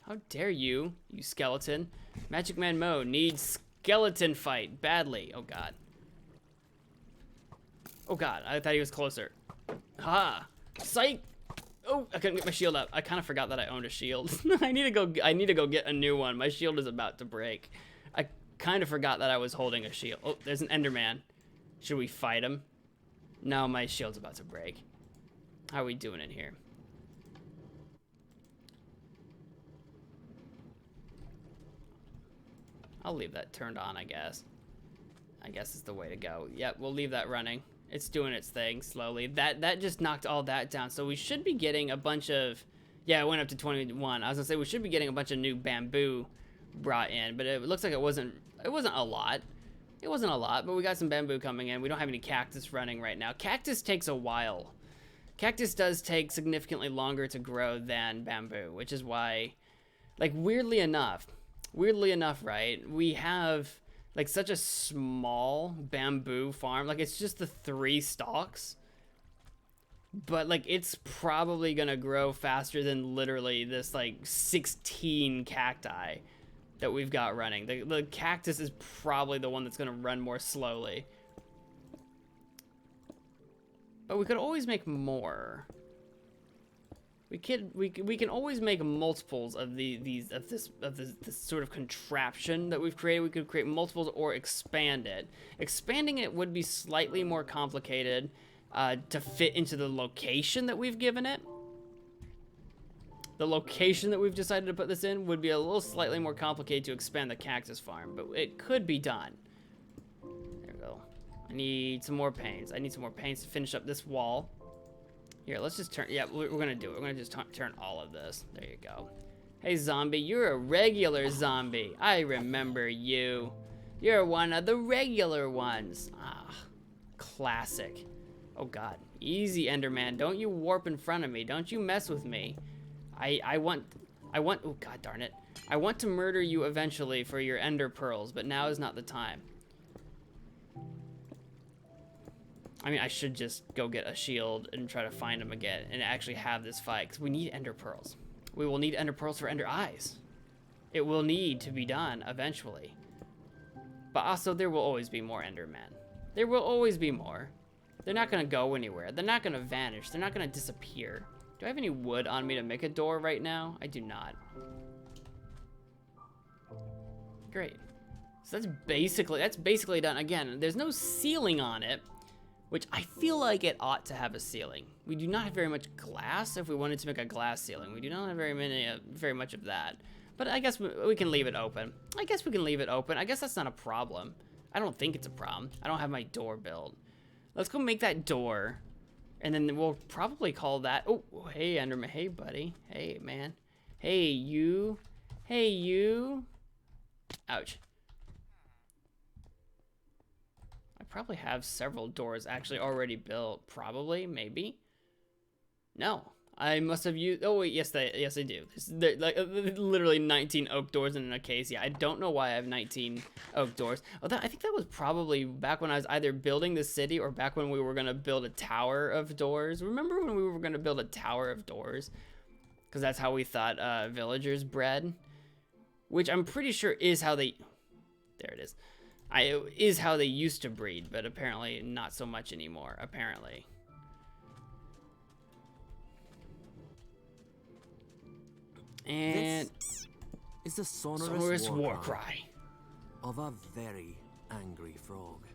How dare you, you skeleton? MagicManMo needs skeleton fight badly. Oh god. Oh god, I thought he was closer. Ha! Psych! Oh, I couldn't get my shield up. I kind of forgot that I owned a shield. I need to go get a new one. My shield is about to break. I kind of forgot that I was holding a shield. Oh, there's an Enderman. Should we fight him? No, my shield's about to break. How are we doing in here? I'll leave that turned on, I guess. I guess it's the way to go. Yep, we'll leave that running. It's doing its thing slowly. That just knocked all that down. So we should be getting a bunch of... Yeah, it went up to 21. I was gonna say we should be getting a bunch of new bamboo brought in, but it looks like it wasn't a lot. It wasn't a lot, but we got some bamboo coming in. We don't have any cactus running right now. Cactus takes a while. Cactus does take significantly longer to grow than bamboo, which is why, like, weirdly enough, right, we have like such a small bamboo farm. Like, it's just the 3 stalks, but like it's probably gonna grow faster than literally this like 16 cacti that we've got running. The cactus is probably the one that's gonna run more slowly, but we could always make more. We can always make multiples of this sort of contraption that we've created. We could create multiples or expand it. Expanding it would be slightly more complicated to fit into the location that we've given it. The location that we've decided to put this in would be a little slightly more complicated to expand the cactus farm, but it could be done. There we go. I need some more panes. I need some more panes to finish up this wall. Here, let's just turn, yeah, we're gonna do it. We're gonna just turn all of this. There you go. Hey, zombie, you're a regular zombie. I remember you. You're one of the regular ones. Ah, classic. Oh God, easy, Enderman. Don't you warp in front of me. Don't you mess with me. I want, oh God darn it. I want to murder you eventually for your ender pearls, but now is not the time. I mean, I should just go get a shield and try to find him again and actually have this fight, because we need ender pearls. We will need ender pearls for ender eyes. It will need to be done eventually. But also, there will always be more endermen. There will always be more. They're not gonna go anywhere. They're not gonna vanish. They're not gonna disappear. Do I have any wood on me to make a door right now? I do not. Great. So that's basically done. Again, there's no ceiling on it, which I feel like it ought to have a ceiling. We do not have very much glass. If we wanted to make a glass ceiling, we do not have very much of that. But I guess we can leave it open. I guess we can leave it open. I guess that's not a problem. I don't think it's a problem. I don't have my door built. Let's go make that door, and then we'll probably call that. Oh, hey Enderman. Hey buddy. Hey man. Hey you. Hey you. Ouch. I probably have several doors actually already built. Probably, maybe. No, I must have used. Oh wait, yes, they do. They're like literally 19 oak doors in a case. Yeah, I don't know why I have 19 oak doors. Oh, I think that was probably back when I was either building the city or back when we were gonna build a tower of doors. Remember when we were gonna build a tower of doors? Because that's how we thought villagers bred, which I'm pretty sure is how they. There it is. Is how they used to breed, but apparently not so much anymore. Apparently. And This is the sonorous war cry of a very angry frog.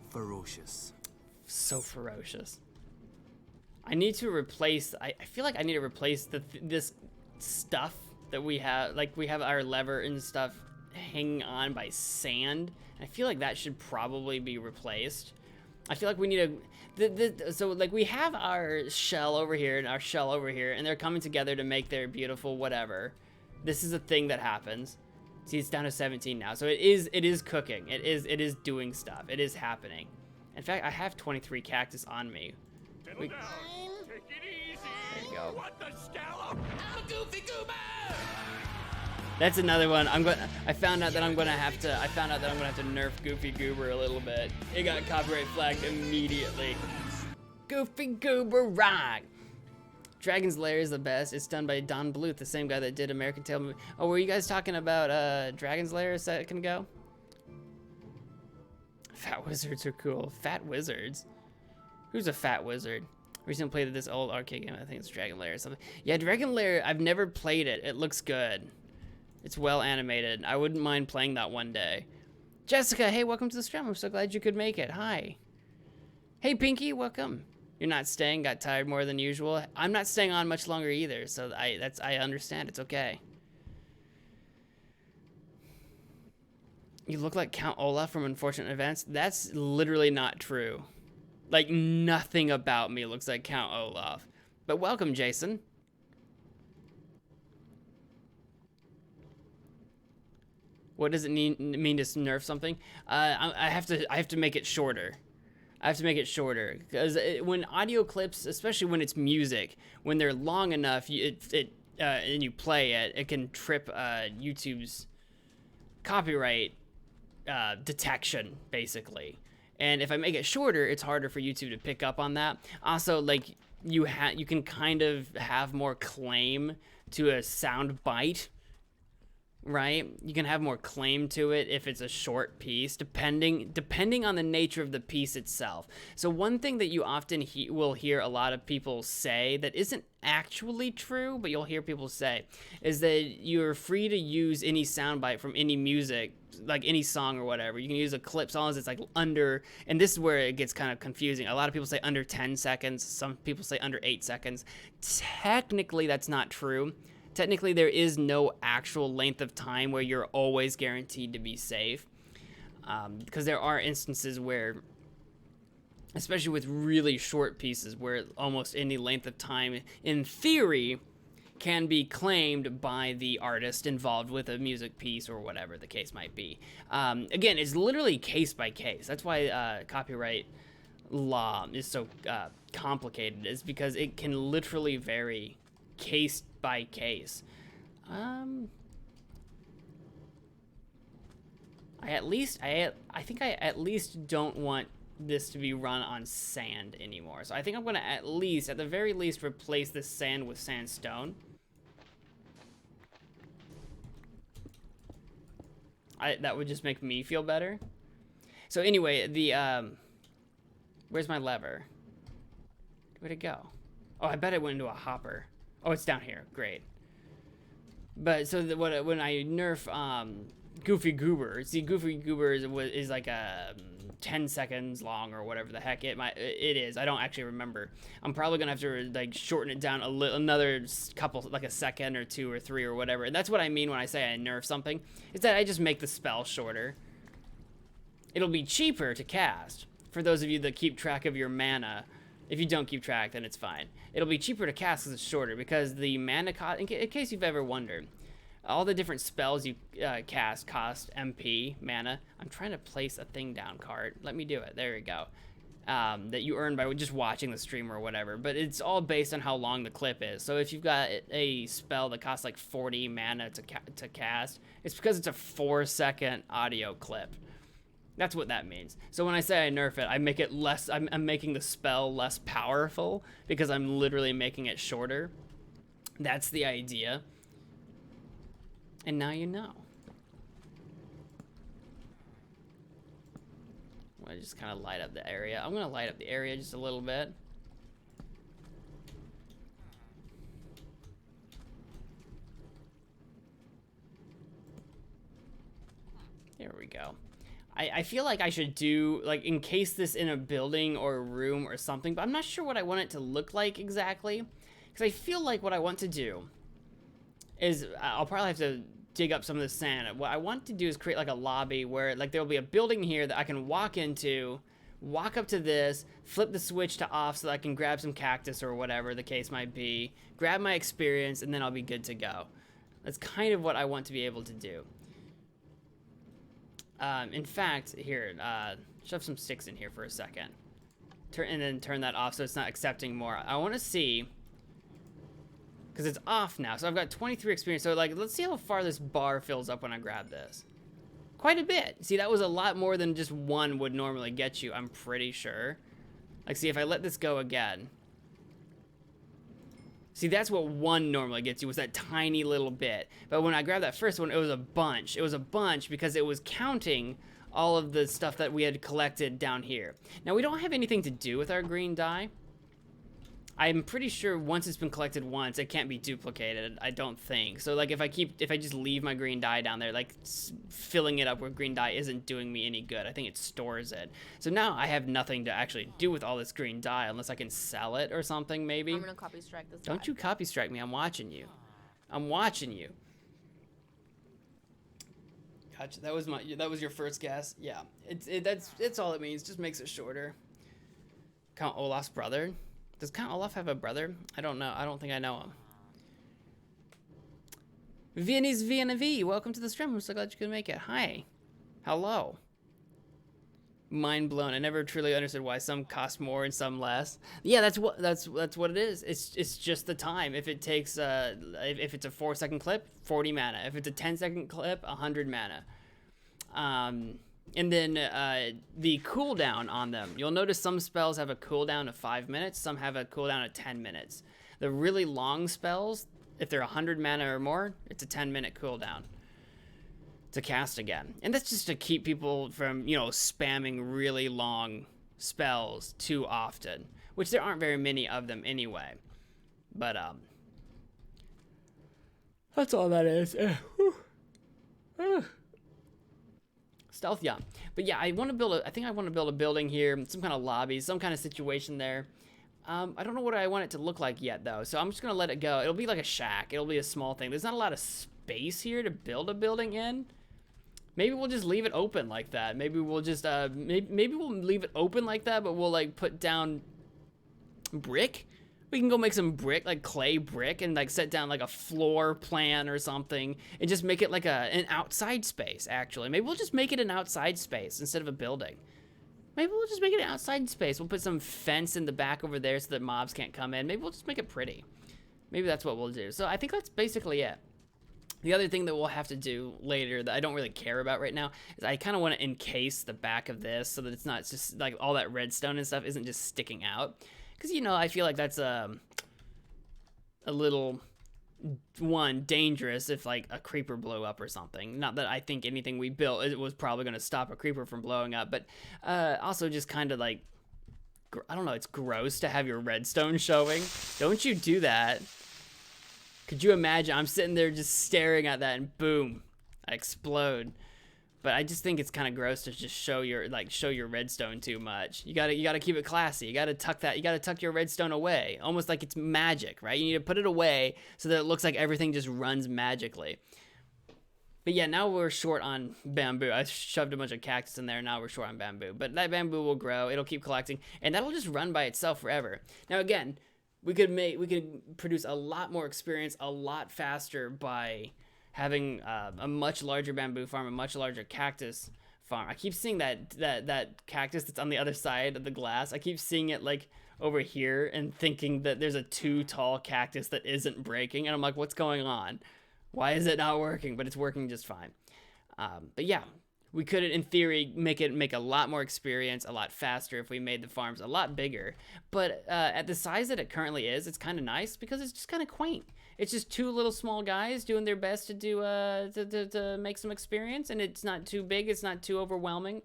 Ferocious. So ferocious. I need to replace. I feel like I need to replace this stuff that we have. Like we have our lever and stuff hanging on by sand. I feel like that should probably be replaced. I feel like we need so like we have our shell over here and our shell over here, and they're coming together to make their beautiful whatever. This is a thing that happens. See, it's down to 17 now, so it is cooking. It is doing stuff. It is happening. In fact, I have 23 cactus on me. Settle down. Take it easy. There you go. What the scallop? I'm a goofy goober. That's another one. I found out that I'm gonna have to nerf Goofy Goober a little bit. It got copyright flagged immediately. Goofy Goober rock. Dragon's Lair is the best. It's done by Don Bluth, the same guy that did American Tail movie. Oh, were you guys talking about Dragon's Lair a second ago? Fat wizards are cool. Fat wizards? Who's a fat wizard? Recently played this old arcade game. I think it's Dragon Lair or something. Yeah, Dragon Lair, I've never played it. It looks good. It's well animated. I wouldn't mind playing that one day. Jessica, hey, welcome to the stream. I'm so glad you could make it. Hi. Hey, Pinky, welcome. You're not staying, got tired more than usual. I'm not staying on much longer either, so I understand. It's okay. You look like Count Olaf from Unfortunate Events. That's literally not true. Like, nothing about me looks like Count Olaf. But welcome, Jason. What does it mean to nerf something? I have to make it shorter. I have to make it shorter because when audio clips, especially when it's music, when they're long enough, and you play it, it can trip YouTube's copyright detection, basically. And if I make it shorter, it's harder for YouTube to pick up on that. Also, like you can kind of have more claim to a sound bite. Right? You can have more claim to it if it's a short piece, depending on the nature of the piece itself. So one thing that you often will hear a lot of people say that isn't actually true, but you'll hear people say, is that you're free to use any soundbite from any music, like any song or whatever. You can use a clip, as long as it's like under, and this is where it gets kind of confusing. A lot of people say under 10 seconds. Some people say under 8 seconds. Technically, that's not true. Technically, there is no actual length of time where you're always guaranteed to be safe. Because there are instances where, especially with really short pieces, where almost any length of time, in theory, can be claimed by the artist involved with a music piece or whatever the case might be. Again, it's literally case by case. That's why copyright law is so complicated, is because it can literally vary case by case. I think I at least don't want this to be run on sand anymore. So I think I'm gonna at the very least replace the sand with sandstone. That would just make me feel better. So anyway, where's my lever? Where'd it go? Oh, I bet it went into a hopper. Oh, it's down here. Great. But so when I nerf Goofy Goober, see, Goofy Goober is like a 10 seconds long or whatever the heck it is. I don't actually remember. I'm probably gonna have to like shorten it down another couple, like a second or 2 or 3 or whatever. And that's what I mean when I say I nerf something. Is that I just make the spell shorter. It'll be cheaper to cast for those of you that keep track of your mana. If you don't keep track, then it's fine. It'll be cheaper to cast because it's shorter, because the mana cost, in case you've ever wondered, all the different spells you cast cost MP, mana. I'm trying to place a thing down card. Let me do it. There we go. that you earn by just watching the stream or whatever, but it's all based on how long the clip is. So if you've got a spell that costs like 40 mana to cast, it's because it's a 4-second audio clip. That's what that means. So when I say I nerf it, I make it less, I'm making the spell less powerful because I'm literally making it shorter. That's the idea. And now you know. I just kind of light up the area. I'm gonna light up the area just a little bit. There we go. I feel like I should do, like, encase this in a building or a room or something, but I'm not sure what I want it to look like exactly. Because I feel like what I want to do is, I'll probably have to dig up some of the sand. What I want to do is create like a lobby where like there'll be a building here that I can walk into, walk up to this, flip the switch to off so that I can grab some cactus or whatever the case might be, grab my experience, and then I'll be good to go. That's kind of what I want to be able to do. In fact, here, shove some sticks in here for a second. And then turn that off so it's not accepting more. I want to see, because it's off now, so I've got 23 experience. So like, let's see how far this bar fills up when I grab this. Quite a bit. See, that was a lot more than just one would normally get you, I'm pretty sure. Like, see, if I let this go again. See, that's what one normally gets you, was that tiny little bit. But when I grabbed that first one, it was a bunch. It was a bunch because it was counting all of the stuff that we had collected down here. Now, we don't have anything to do with our green dye. I'm pretty sure once it's been collected once, it can't be duplicated, I don't think. So like if I just leave my green dye down there, like filling it up with green dye isn't doing me any good. I think it stores it. So now I have nothing to actually do with all this green dye unless I can sell it or something maybe. I'm gonna copy strike this. Don't you copy strike me, I'm watching you. I'm watching you. Gotcha, that was your first guess? Yeah, it's all it means, just makes it shorter. Count Olaf's brother? Does Count Olaf have a brother? I don't know. I don't think I know him. Viennese VNV, welcome to the stream. I'm so glad you could make it. Hi. Hello. Mind blown. I never truly understood why some cost more and some less. Yeah, that's what it is. It's just the time. If it takes if it's a 4-second clip, 40 mana. If it's a 10-second clip, 100 mana. And then the cooldown on them. You'll notice some spells have a cooldown of 5 minutes. Some have a cooldown of 10 minutes. The really long spells, if they're 100 mana or more, it's a 10-minute cooldown to cast again. And that's just to keep people from, you know, spamming really long spells too often. Which there aren't very many of them anyway. But, that's all that is. Stealth, yeah. But yeah, I want to build I think I want to build a building here, some kind of lobby, some kind of situation there. I don't know what I want it to look like yet, though, so I'm just going to let it go. It'll be like a shack. It'll be a small thing. There's not a lot of space here to build a building in. Maybe we'll just leave it open like that. Maybe we'll just, maybe we'll leave it open like that, but we'll, like, put down brick. We can go make some brick, like clay brick, and like set down like a floor plan or something, and just make it like an outside space, actually. Maybe we'll just make it an outside space instead of a building. Maybe we'll just make it an outside space. We'll put some fence in the back over there so that mobs can't come in. Maybe we'll just make it pretty. Maybe that's what we'll do. So I think that's basically it. The other thing that we'll have to do later that I don't really care about right now is I kind of want to encase the back of this so that it's not just like all that redstone and stuff isn't just sticking out. Because, you know, I feel like that's a little, dangerous if, like, a creeper blew up or something. Not that I think anything we built it was probably going to stop a creeper from blowing up. But also just kind of, like, I don't know, it's gross to have your redstone showing. Don't you do that. Could you imagine? I'm sitting there just staring at that and boom, I explode. But I just think it's kind of gross to just show your redstone too much. You gotta keep it classy. You gotta tuck your redstone away, almost like it's magic, right? You need to put it away so that it looks like everything just runs magically. But yeah, now we're short on bamboo. I shoved a bunch of cactus in there. Now we're short on bamboo. But that bamboo will grow. It'll keep collecting, and that'll just run by itself forever. Now again, we could produce a lot more experience a lot faster by having a much larger bamboo farm, a much larger cactus farm. I keep seeing that cactus that's on the other side of the glass. I keep seeing it like over here and thinking that there's a too tall cactus that isn't breaking, and I'm like, what's going on? Why is it not working? But it's working just fine. But yeah, we could, in theory, make a lot more experience, a lot faster if we made the farms a lot bigger. But at the size that it currently is, it's kind of nice because it's just kind of quaint. It's just two little small guys doing their best to do to make some experience, and it's not too big, it's not too overwhelming.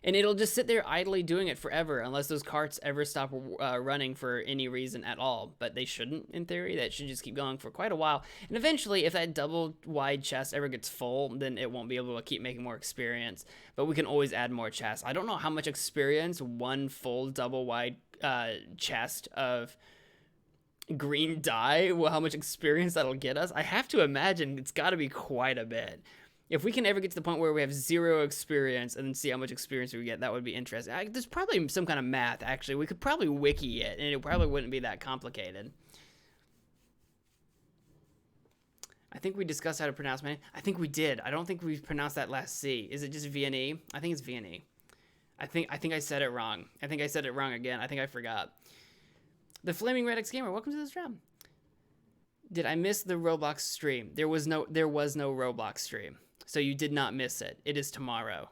And it'll just sit there idly doing it forever unless those carts ever stop running for any reason at all. But they shouldn't, in theory. That should just keep going for quite a while. And eventually, if that double wide chest ever gets full, then it won't be able to keep making more experience. But we can always add more chests. I don't know how much experience one full double wide chest of green dye, well, how much experience that'll get us. I have to imagine it's got to be quite a bit. If we can ever get to the point where we have 0 experience and then see how much experience we get, that would be interesting. There's probably some kind of math, actually. We could probably wiki it, and it probably wouldn't be that complicated. I think we discussed how to pronounce my name. I think we did. I don't think we pronounced that last C. Is it just V&E? I think it's V&E. I think I said it wrong. I think I said it wrong again. I think I forgot. The Flaming Redx Gamer, welcome to the stream. Did I miss the Roblox stream? There was no Roblox stream. So you did not miss it. It is tomorrow.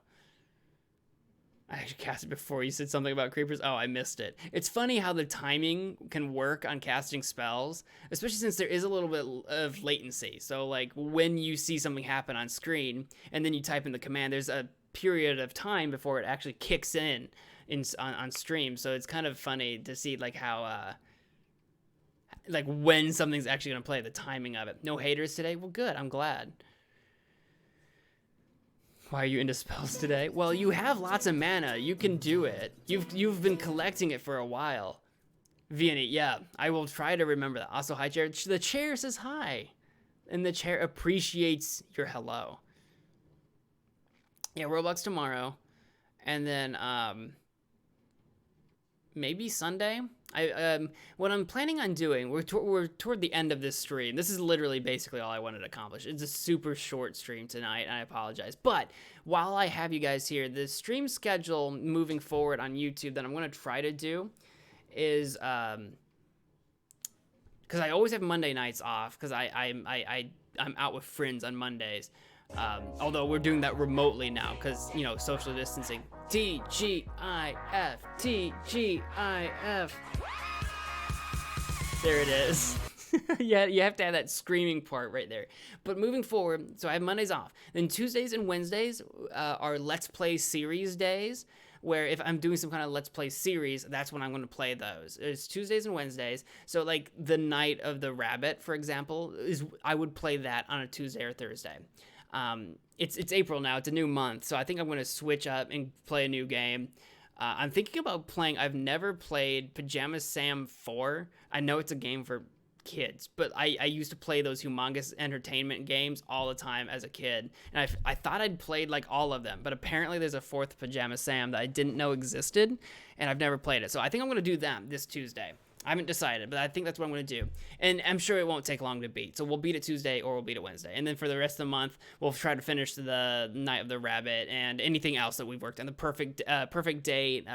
I actually cast it before you said something about creepers. Oh, I missed it. It's funny how the timing can work on casting spells, especially since there is a little bit of latency. So like when you see something happen on screen and then you type in the command, there's a period of time before it actually kicks in on stream. So it's kind of funny to see like how like when something's actually going to play, the timing of it. No haters today? Well, good. I'm glad. Why are you into spells today? Well, you have lots of mana. You can do it. You've been collecting it for a while. Vianney, yeah, I will try to remember that. Also, hi, chair. The chair says hi. And the chair appreciates your hello. Yeah, Roblox tomorrow. And then, maybe Sunday? What I'm planning on doing, we're toward the end of this stream. This is literally basically all I wanted to accomplish. It's a super short stream tonight, and I apologize. But while I have you guys here, the stream schedule moving forward on YouTube that I'm going to try to do is, because I always have Monday nights off, because I'm out with friends on Mondays. Although we're doing that remotely now, because, you know, social distancing. TGIF, TGIF. There it is. Yeah, you have to have that screaming part right there. But moving forward, so I have Mondays off. Then Tuesdays and Wednesdays are Let's Play series days, where if I'm doing some kind of Let's Play series, that's when I'm going to play those. It's Tuesdays and Wednesdays. So like the Night of the Rabbit, for example, I would play that on a Tuesday or Thursday. It's April now, it's a new month, so I think I'm going to switch up and play a new game. I'm thinking about playing, I've never played Pajama Sam 4. I know it's a game for kids, but I used to play those humongous entertainment games all the time as a kid, and I thought I'd played like all of them, but apparently there's a 4th Pajama Sam that I didn't know existed, and I've never played it, so I think I'm going to do that this Tuesday. I haven't decided, but I think that's what I'm going to do. And I'm sure it won't take long to beat. So we'll beat it Tuesday or we'll beat it Wednesday. And then for the rest of the month, we'll try to finish the Night of the Rabbit and anything else that we've worked on. The Perfect Date,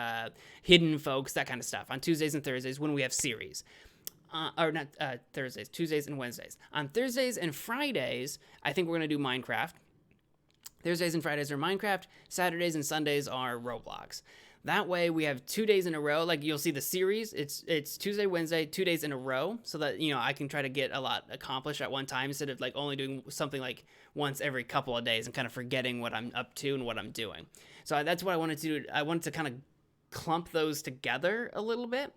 Hidden Folks, that kind of stuff. On Tuesdays and Thursdays when we have series. Or not Thursdays, Tuesdays and Wednesdays. On Thursdays and Fridays, I think we're going to do Minecraft. Thursdays and Fridays are Minecraft. Saturdays and Sundays are Roblox. That way we have 2 days in a row. Like you'll see the series, it's Tuesday, Wednesday, 2 days in a row, so that, you know, I can try to get a lot accomplished at one time instead of like only doing something like once every couple of days and kind of forgetting what I'm up to and what I'm doing. So that's what I wanted to do. I wanted to kind of clump those together a little bit.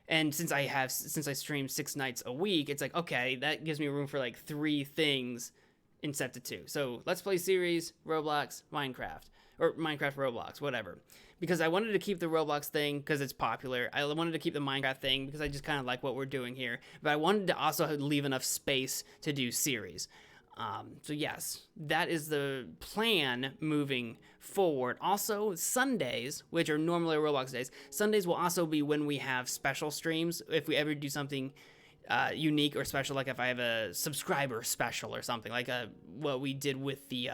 And since I stream 6 nights a week, it's like, okay, that gives me room for like 3 things instead of 2. So Let's Play series, Roblox, Minecraft, or Minecraft, Roblox, whatever. Because I wanted to keep the Roblox thing because it's popular. I wanted to keep the Minecraft thing because I just kind of like what we're doing here. But I wanted to also leave enough space to do series. So yes, that is the plan moving forward. Also, Sundays, which are normally Roblox days, Sundays will also be when we have special streams. If we ever do something unique or special, like if I have a subscriber special or something, like what we did with the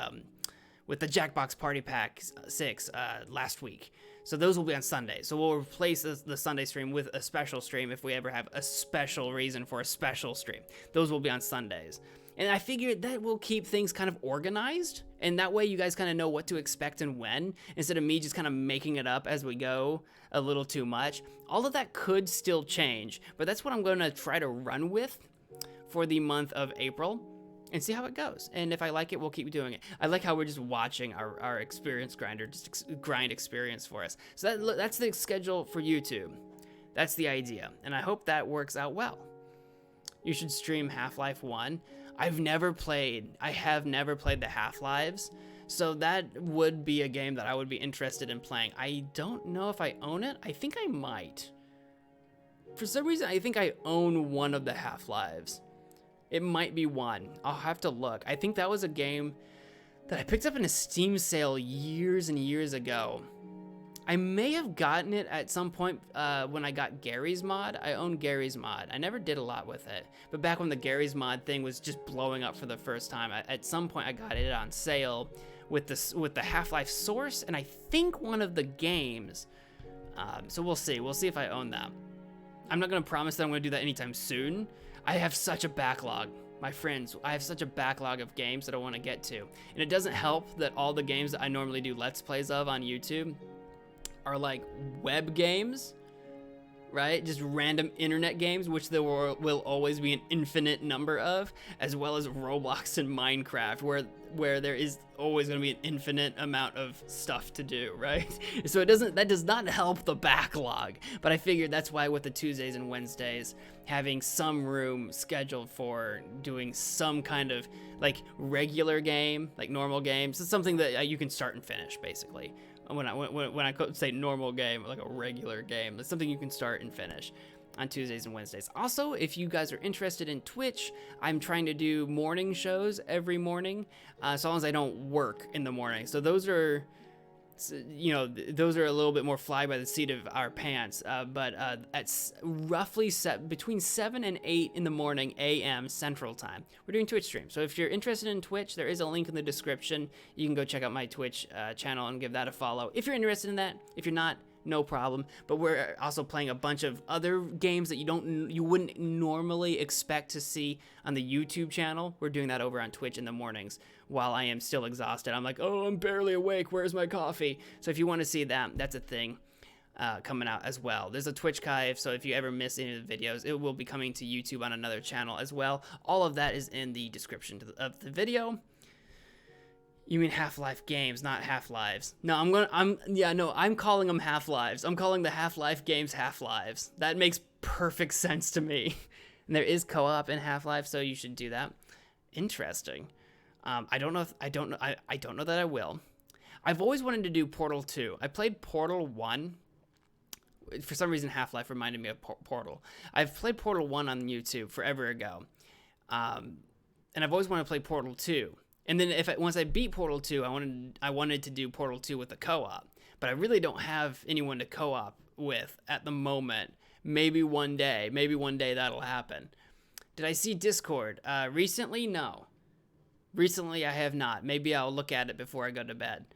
with the Jackbox Party Pack 6 last week. So those will be on Sunday. So we'll replace the Sunday stream with a special stream if we ever have a special reason for a special stream. Those will be on Sundays. And I figured that will keep things kind of organized, and that way you guys kind of know what to expect and when, instead of me just kind of making it up as we go a little too much. All of that could still change, but that's what I'm going to try to run with for the month of April and see how it goes. And if I like it, we'll keep doing it. I like how we're just watching our experience grinder just grind experience for us. So that's the schedule for YouTube. That's the idea, and I hope that works out well. You should stream Half-Life 1. I have never played the Half-Lives, so that would be a game that I would be interested in playing. I don't know if I own it. I think I might. For some reason, I think I own one of the Half-Lives. It might be one. I'll have to look. I think that was a game that I picked up in a Steam sale years and years ago. I may have gotten it at some point when I got Gary's Mod. I own Gary's Mod. I never did a lot with it, but back when the Gary's Mod thing was just blowing up for the first time, at some point I got it on sale with the Half-Life source, and I think one of the games. So we'll see. We'll see if I own that. I'm not gonna promise that I'm gonna do that anytime soon. I have such a backlog. My friends, I have such a backlog of games that I want to get to, and it doesn't help that all the games that I normally do Let's Plays of on YouTube are like web games, right? Just random internet games, which there will always be an infinite number of, as well as Roblox and Minecraft, where there is always going to be an infinite amount of stuff to do, right? So that does not help the backlog. But I figured that's why with the Tuesdays and Wednesdays, having some room scheduled for doing some kind of like regular game, like normal games, it's something that you can start and finish basically. When I say normal game, like a regular game, it's something you can start and finish on Tuesdays and Wednesdays. Also, if you guys are interested in Twitch, I'm trying to do morning shows every morning, as long as I don't work in the morning. So those are, those are a little bit more fly by the seat of our pants, but at roughly between 7 and 8 in the morning a.m. Central Time, we're doing Twitch streams. So if you're interested in Twitch, there is a link in the description. You can go check out my Twitch channel and give that a follow if you're interested in that. If you're not, no problem. But we're also playing a bunch of other games that you wouldn't normally expect to see on the YouTube channel. We're doing that over on Twitch in the mornings while I am still exhausted. I'm like, oh, I'm barely awake. Where's my coffee? So if you want to see that, that's a thing coming out as well. There's a Twitch archive, so if you ever miss any of the videos, it will be coming to YouTube on another channel as well. All of that is in the description of the video. You mean Half-Life games, not Half-Lives. No, I'm calling them Half-Lives. I'm calling the Half-Life games Half-Lives. That makes perfect sense to me. And there is co-op in Half-Life, so you should do that. Interesting. I don't know that I will. I've always wanted to do Portal 2. I played Portal 1. For some reason, Half-Life reminded me of Portal. I've played Portal 1 on YouTube forever ago. And I've always wanted to play Portal 2. And then once I beat Portal 2, I wanted to do Portal 2 with a co-op. But I really don't have anyone to co-op with at the moment. Maybe one day that'll happen. Did I see Discord? Recently, no. Recently, I have not. Maybe I'll look at it before I go to bed.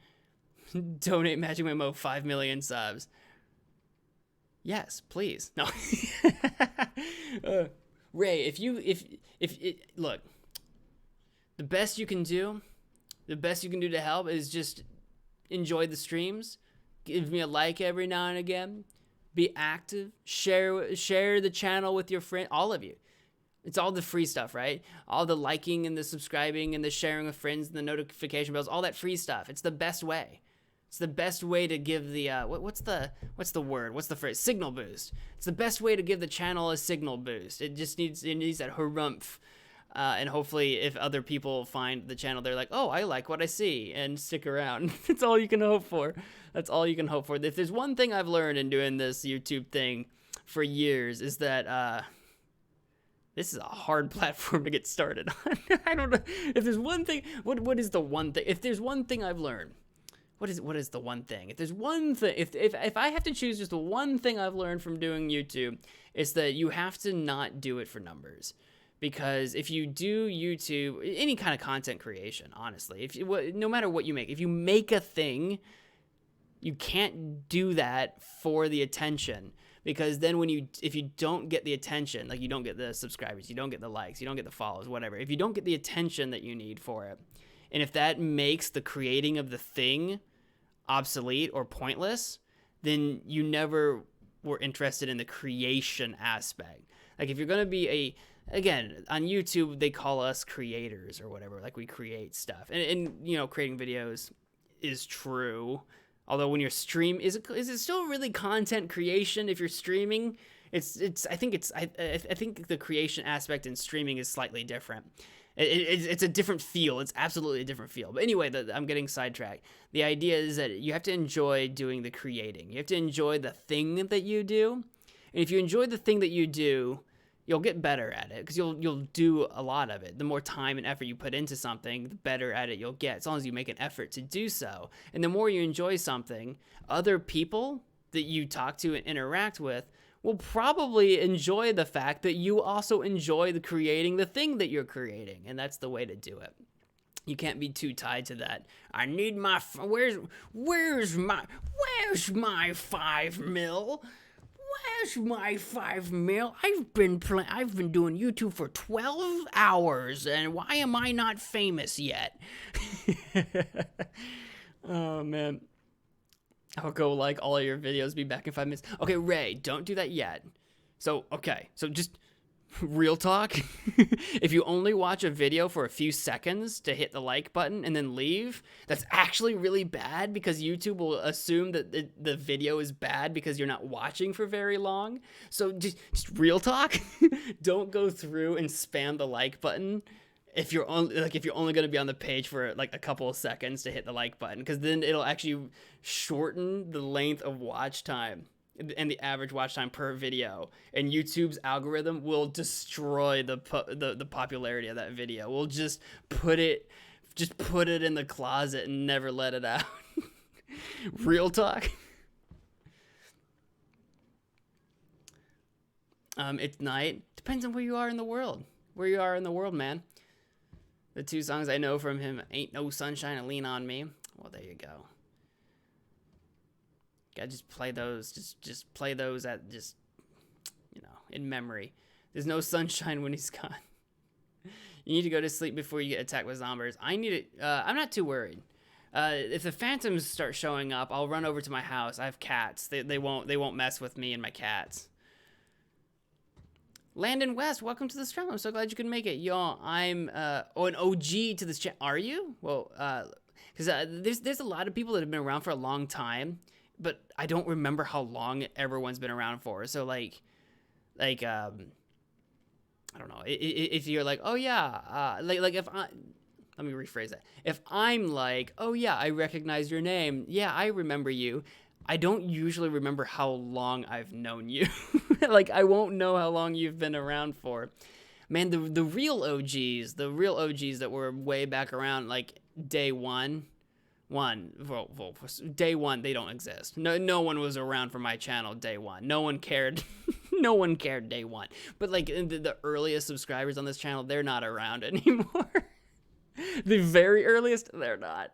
Donate MagicManMo 5 million subs. Yes, please. No. Ray, look. The best you can do to help is just enjoy the streams, give me a like every now and again, be active, share the channel with your friend, all of you. It's all the free stuff, right? All the liking and the subscribing and the sharing with friends and the notification bells, all that free stuff. It's the best way. It's the best way to give the what's the word? What's the phrase? Signal boost. It's the best way to give the channel a signal boost. It needs that harumph. And hopefully if other people find the channel, they're like, oh, I like what I see, and stick around. That's all you can hope for. That's all you can hope for. If there's one thing I've learned in doing this YouTube thing for years is that this is a hard platform to get started on. I don't know. If there's one thing, what is the one thing? If there's one thing I've learned, what is the one thing? If there's one thing, if I have to choose just the one thing I've learned from doing YouTube, it's that you have to not do it for numbers. Because if you do YouTube, any kind of content creation, honestly, if you, no matter what you make, if you make a thing, you can't do that for the attention. Because then if you don't get the attention, like you don't get the subscribers, you don't get the likes, you don't get the follows, whatever. If you don't get the attention that you need for it, and if that makes the creating of the thing obsolete or pointless, then you never were interested in the creation aspect. Like if you're going to be again, on YouTube, they call us creators or whatever. Like we create stuff. And you know, creating videos is true. Although when you're is it still really content creation if you're streaming? I think the creation aspect in streaming is slightly different. It's a different feel. It's absolutely a different feel. But anyway, I'm getting sidetracked. The idea is that you have to enjoy doing the creating. You have to enjoy the thing that you do. And if you enjoy the thing that you do, you'll get better at it because you'll do a lot of it. The more time and effort you put into something, the better at it you'll get, as long as you make an effort to do so. And the more you enjoy something, other people that you talk to and interact with will probably enjoy the fact that you also enjoy creating the thing that you're creating. And that's the way to do it. You can't be too tied to that. I need my, where's my 5 mil? Where's my 5 mil? I've been doing YouTube for 12 hours, and why am I not famous yet? Oh man, I'll go like all of your videos. Be back in 5 minutes. Okay, Ray, don't do that yet. So just real talk. If you only watch a video for a few seconds to hit the like button and then leave, that's actually really bad because YouTube will assume that the video is bad because you're not watching for very long. So just real talk. Don't go through and spam the like button if you're only going to be on the page for like a couple of seconds to hit the like button, because then it'll actually shorten the length of watch time and the average watch time per video, and YouTube's algorithm will destroy the popularity of that video. We'll just put it in the closet and never let it out. Real talk. It's night. Depends on where you are in the world. Where you are in the world, man. The 2 songs I know from him: Ain't No Sunshine and Lean On Me. Well, there you go. Gotta just play those. Just play those in memory. There's no sunshine when he's gone. You need to go to sleep before you get attacked with zombies. I'm not too worried. If the phantoms start showing up, I'll run over to my house. I have cats. They won't mess with me and my cats. Landon West, welcome to the stream. I'm so glad you could make it. Yo, I'm an OG to this chat. Are you? Well, because there's a lot of people that have been around for a long time, but I don't remember how long everyone's been around for. So like I don't know. If you're like, oh yeah, like if let me rephrase that. If I'm like, oh yeah, I recognize your name. Yeah, I remember you. I don't usually remember how long I've known you. Like, I won't know how long you've been around for. Man, the real OGs that were way back around, like, day one, day one, they don't exist. No one was around for my channel day one. No one cared. No one cared day one. But, like, the earliest subscribers on this channel, they're not around anymore. The very earliest, they're not.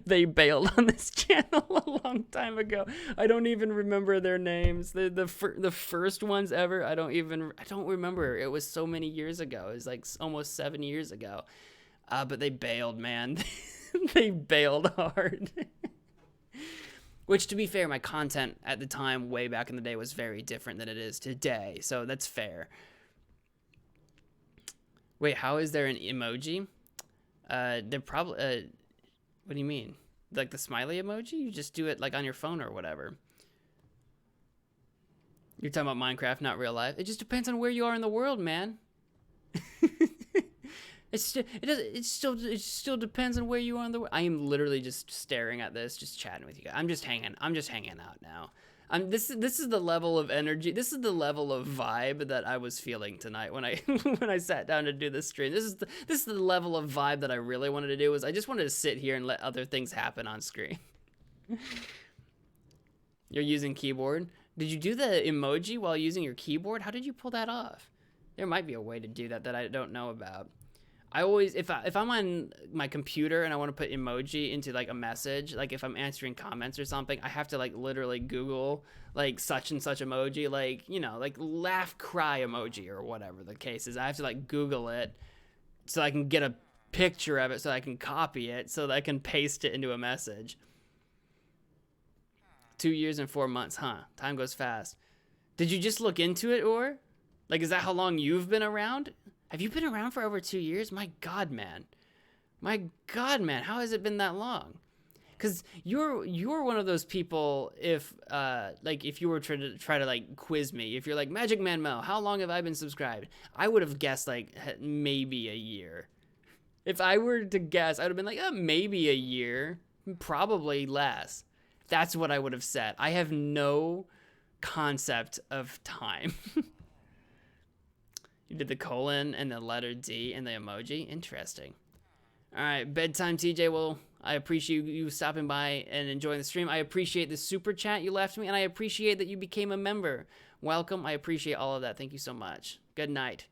They bailed on this channel a long time ago. I don't even remember their names. The first ones ever, I don't remember. It was so many years ago. It was like almost 7 years ago. But they bailed, man. They bailed hard. Which, to be fair, my content at the time, way back in the day, was very different than it is today. So that's fair. Wait, how is there an emoji? They're probably... what do you mean? Like the smiley emoji? You just do it like on your phone or whatever. You're talking about Minecraft, not real life. It just depends on where you are in the world, man. It still depends on where you are in the world. I am literally just staring at this, just chatting with you guys. I'm just hanging out now. This is the level of energy. This is the level of vibe that I was feeling tonight when I when I sat down to do this stream. This is the level of vibe that I really wanted to do. Was I just wanted to sit here and let other things happen on screen. You're using keyboard. Did you do the emoji while using your keyboard? How did you pull that off? There might be a way to do that that I don't know about. I always, if I'm on my computer and I want to put emoji into like a message, like if I'm answering comments or something, I have to like literally Google like such and such emoji, like, you know, like laugh cry emoji or whatever the case is. I have to like Google it so I can get a picture of it so I can copy it so that I can paste it into a message. 2 years and 4 months, huh? Time goes fast. Did you just look into it, or? Like, is that how long you've been around? Have you been around for over 2 years? My God, man. My God, man. How has it been that long? Because you're one of those people, if if you were to try to like quiz me, if you're like, MagicManMo, how long have I been subscribed? I would have guessed like maybe a year. If I were to guess, I would have been like, maybe a year, probably less. That's what I would have said. I have no concept of time. You did the colon and the letter D and the emoji. Interesting. All right, bedtime, TJ. Well, I appreciate you stopping by and enjoying the stream. I appreciate the super chat you left me, and I appreciate that you became a member. Welcome. I appreciate all of that. Thank you so much. Good night.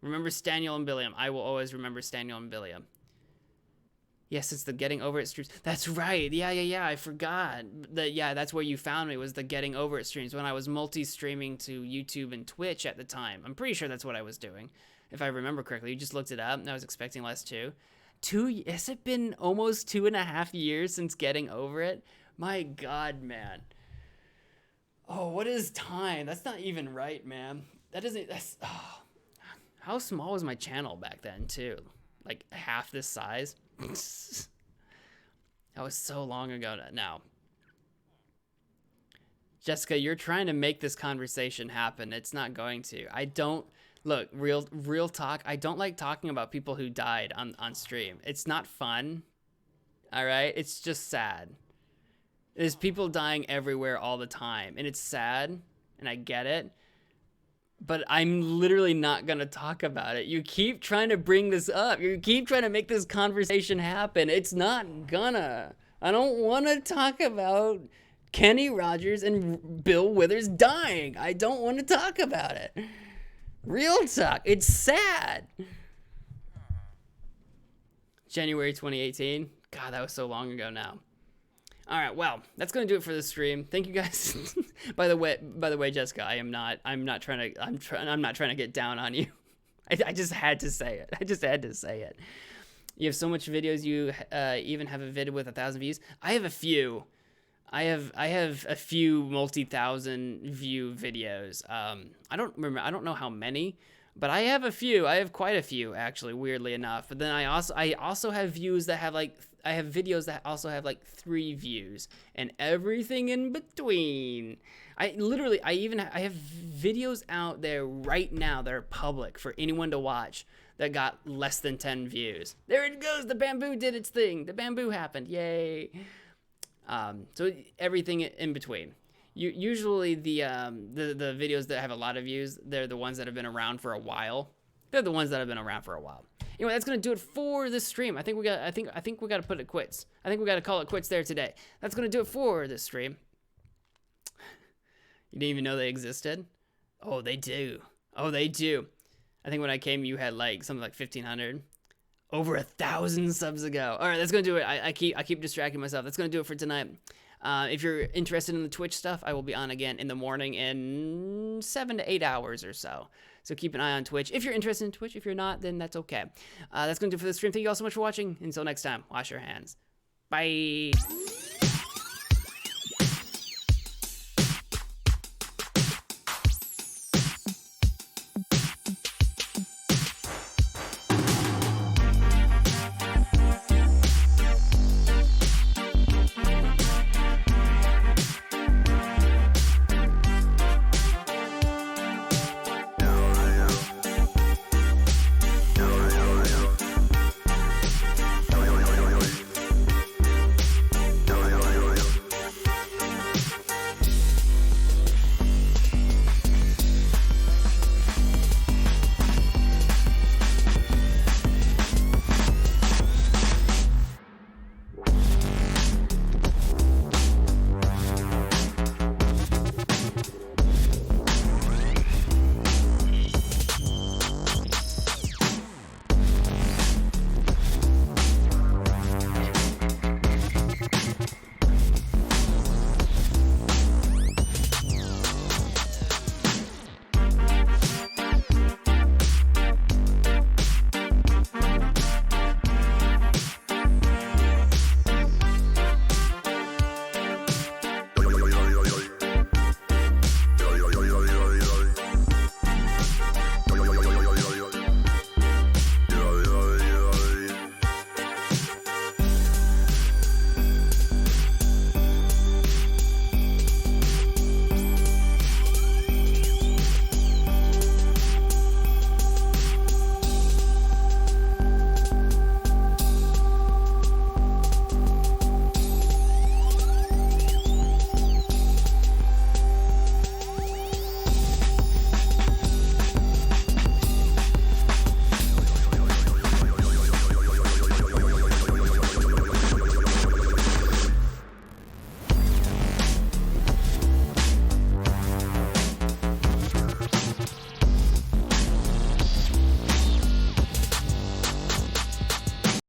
Remember Staniel and Billiam. I will always remember Staniel and Billiam. Yes, it's the Getting Over It streams. That's right. Yeah. I forgot. That's where you found me, was the Getting Over It streams when I was multi-streaming to YouTube and Twitch at the time. I'm pretty sure that's what I was doing, if I remember correctly. You just looked it up, and I was expecting less too. Has it been almost 2.5 years since Getting Over It? My God, man. Oh, what is time? That's not even right, man. How small was my channel back then, too? Like half this size? That was so long ago now. Jessica, you're trying to make this conversation happen. It's not going to. Look, real talk. I don't like talking about people who died on stream. It's not fun. All right? It's just sad. There's people dying everywhere all the time, and it's sad, and I get it. But I'm literally not going to talk about it. You keep trying to bring this up. You keep trying to make this conversation happen. It's not gonna. I don't want to talk about Kenny Rogers and Bill Withers dying. I don't want to talk about it. Real talk. It's sad. January 2018. God, that was so long ago now. All right, well, that's gonna do it for this stream. Thank you guys. By the way, Jessica, I'm not trying to get down on you. I just had to say it. You have so much videos. You even have a video with 1,000 views. I have a few. I have a few multi-thousand view videos. I don't know how many, but I have a few. I have quite a few, actually, weirdly enough. But then I also have views that have I have videos that also have 3 views and everything in between. I have videos out there right now that are public for anyone to watch that got less than 10 views. There it goes. The bamboo did its thing. The bamboo happened. Yay. So everything in between. Usually the videos that have a lot of views, they're the ones that have been around for a while. Anyway, that's gonna do it for this stream. I think we got to put it quits. I think we got to call it quits there today. That's gonna do it for this stream. You didn't even know they existed? Oh, they do. I think when I came, you had something like 1,500. Over 1,000 subs ago. All right, that's gonna do it. I keep distracting myself. That's gonna do it for tonight. If you're interested in the Twitch stuff, I will be on again in the morning in 7 to 8 hours or so. So keep an eye on Twitch. If you're interested in Twitch, if you're not, then that's okay. That's going to do it for the stream. Thank you all so much for watching. Until next time, wash your hands. Bye.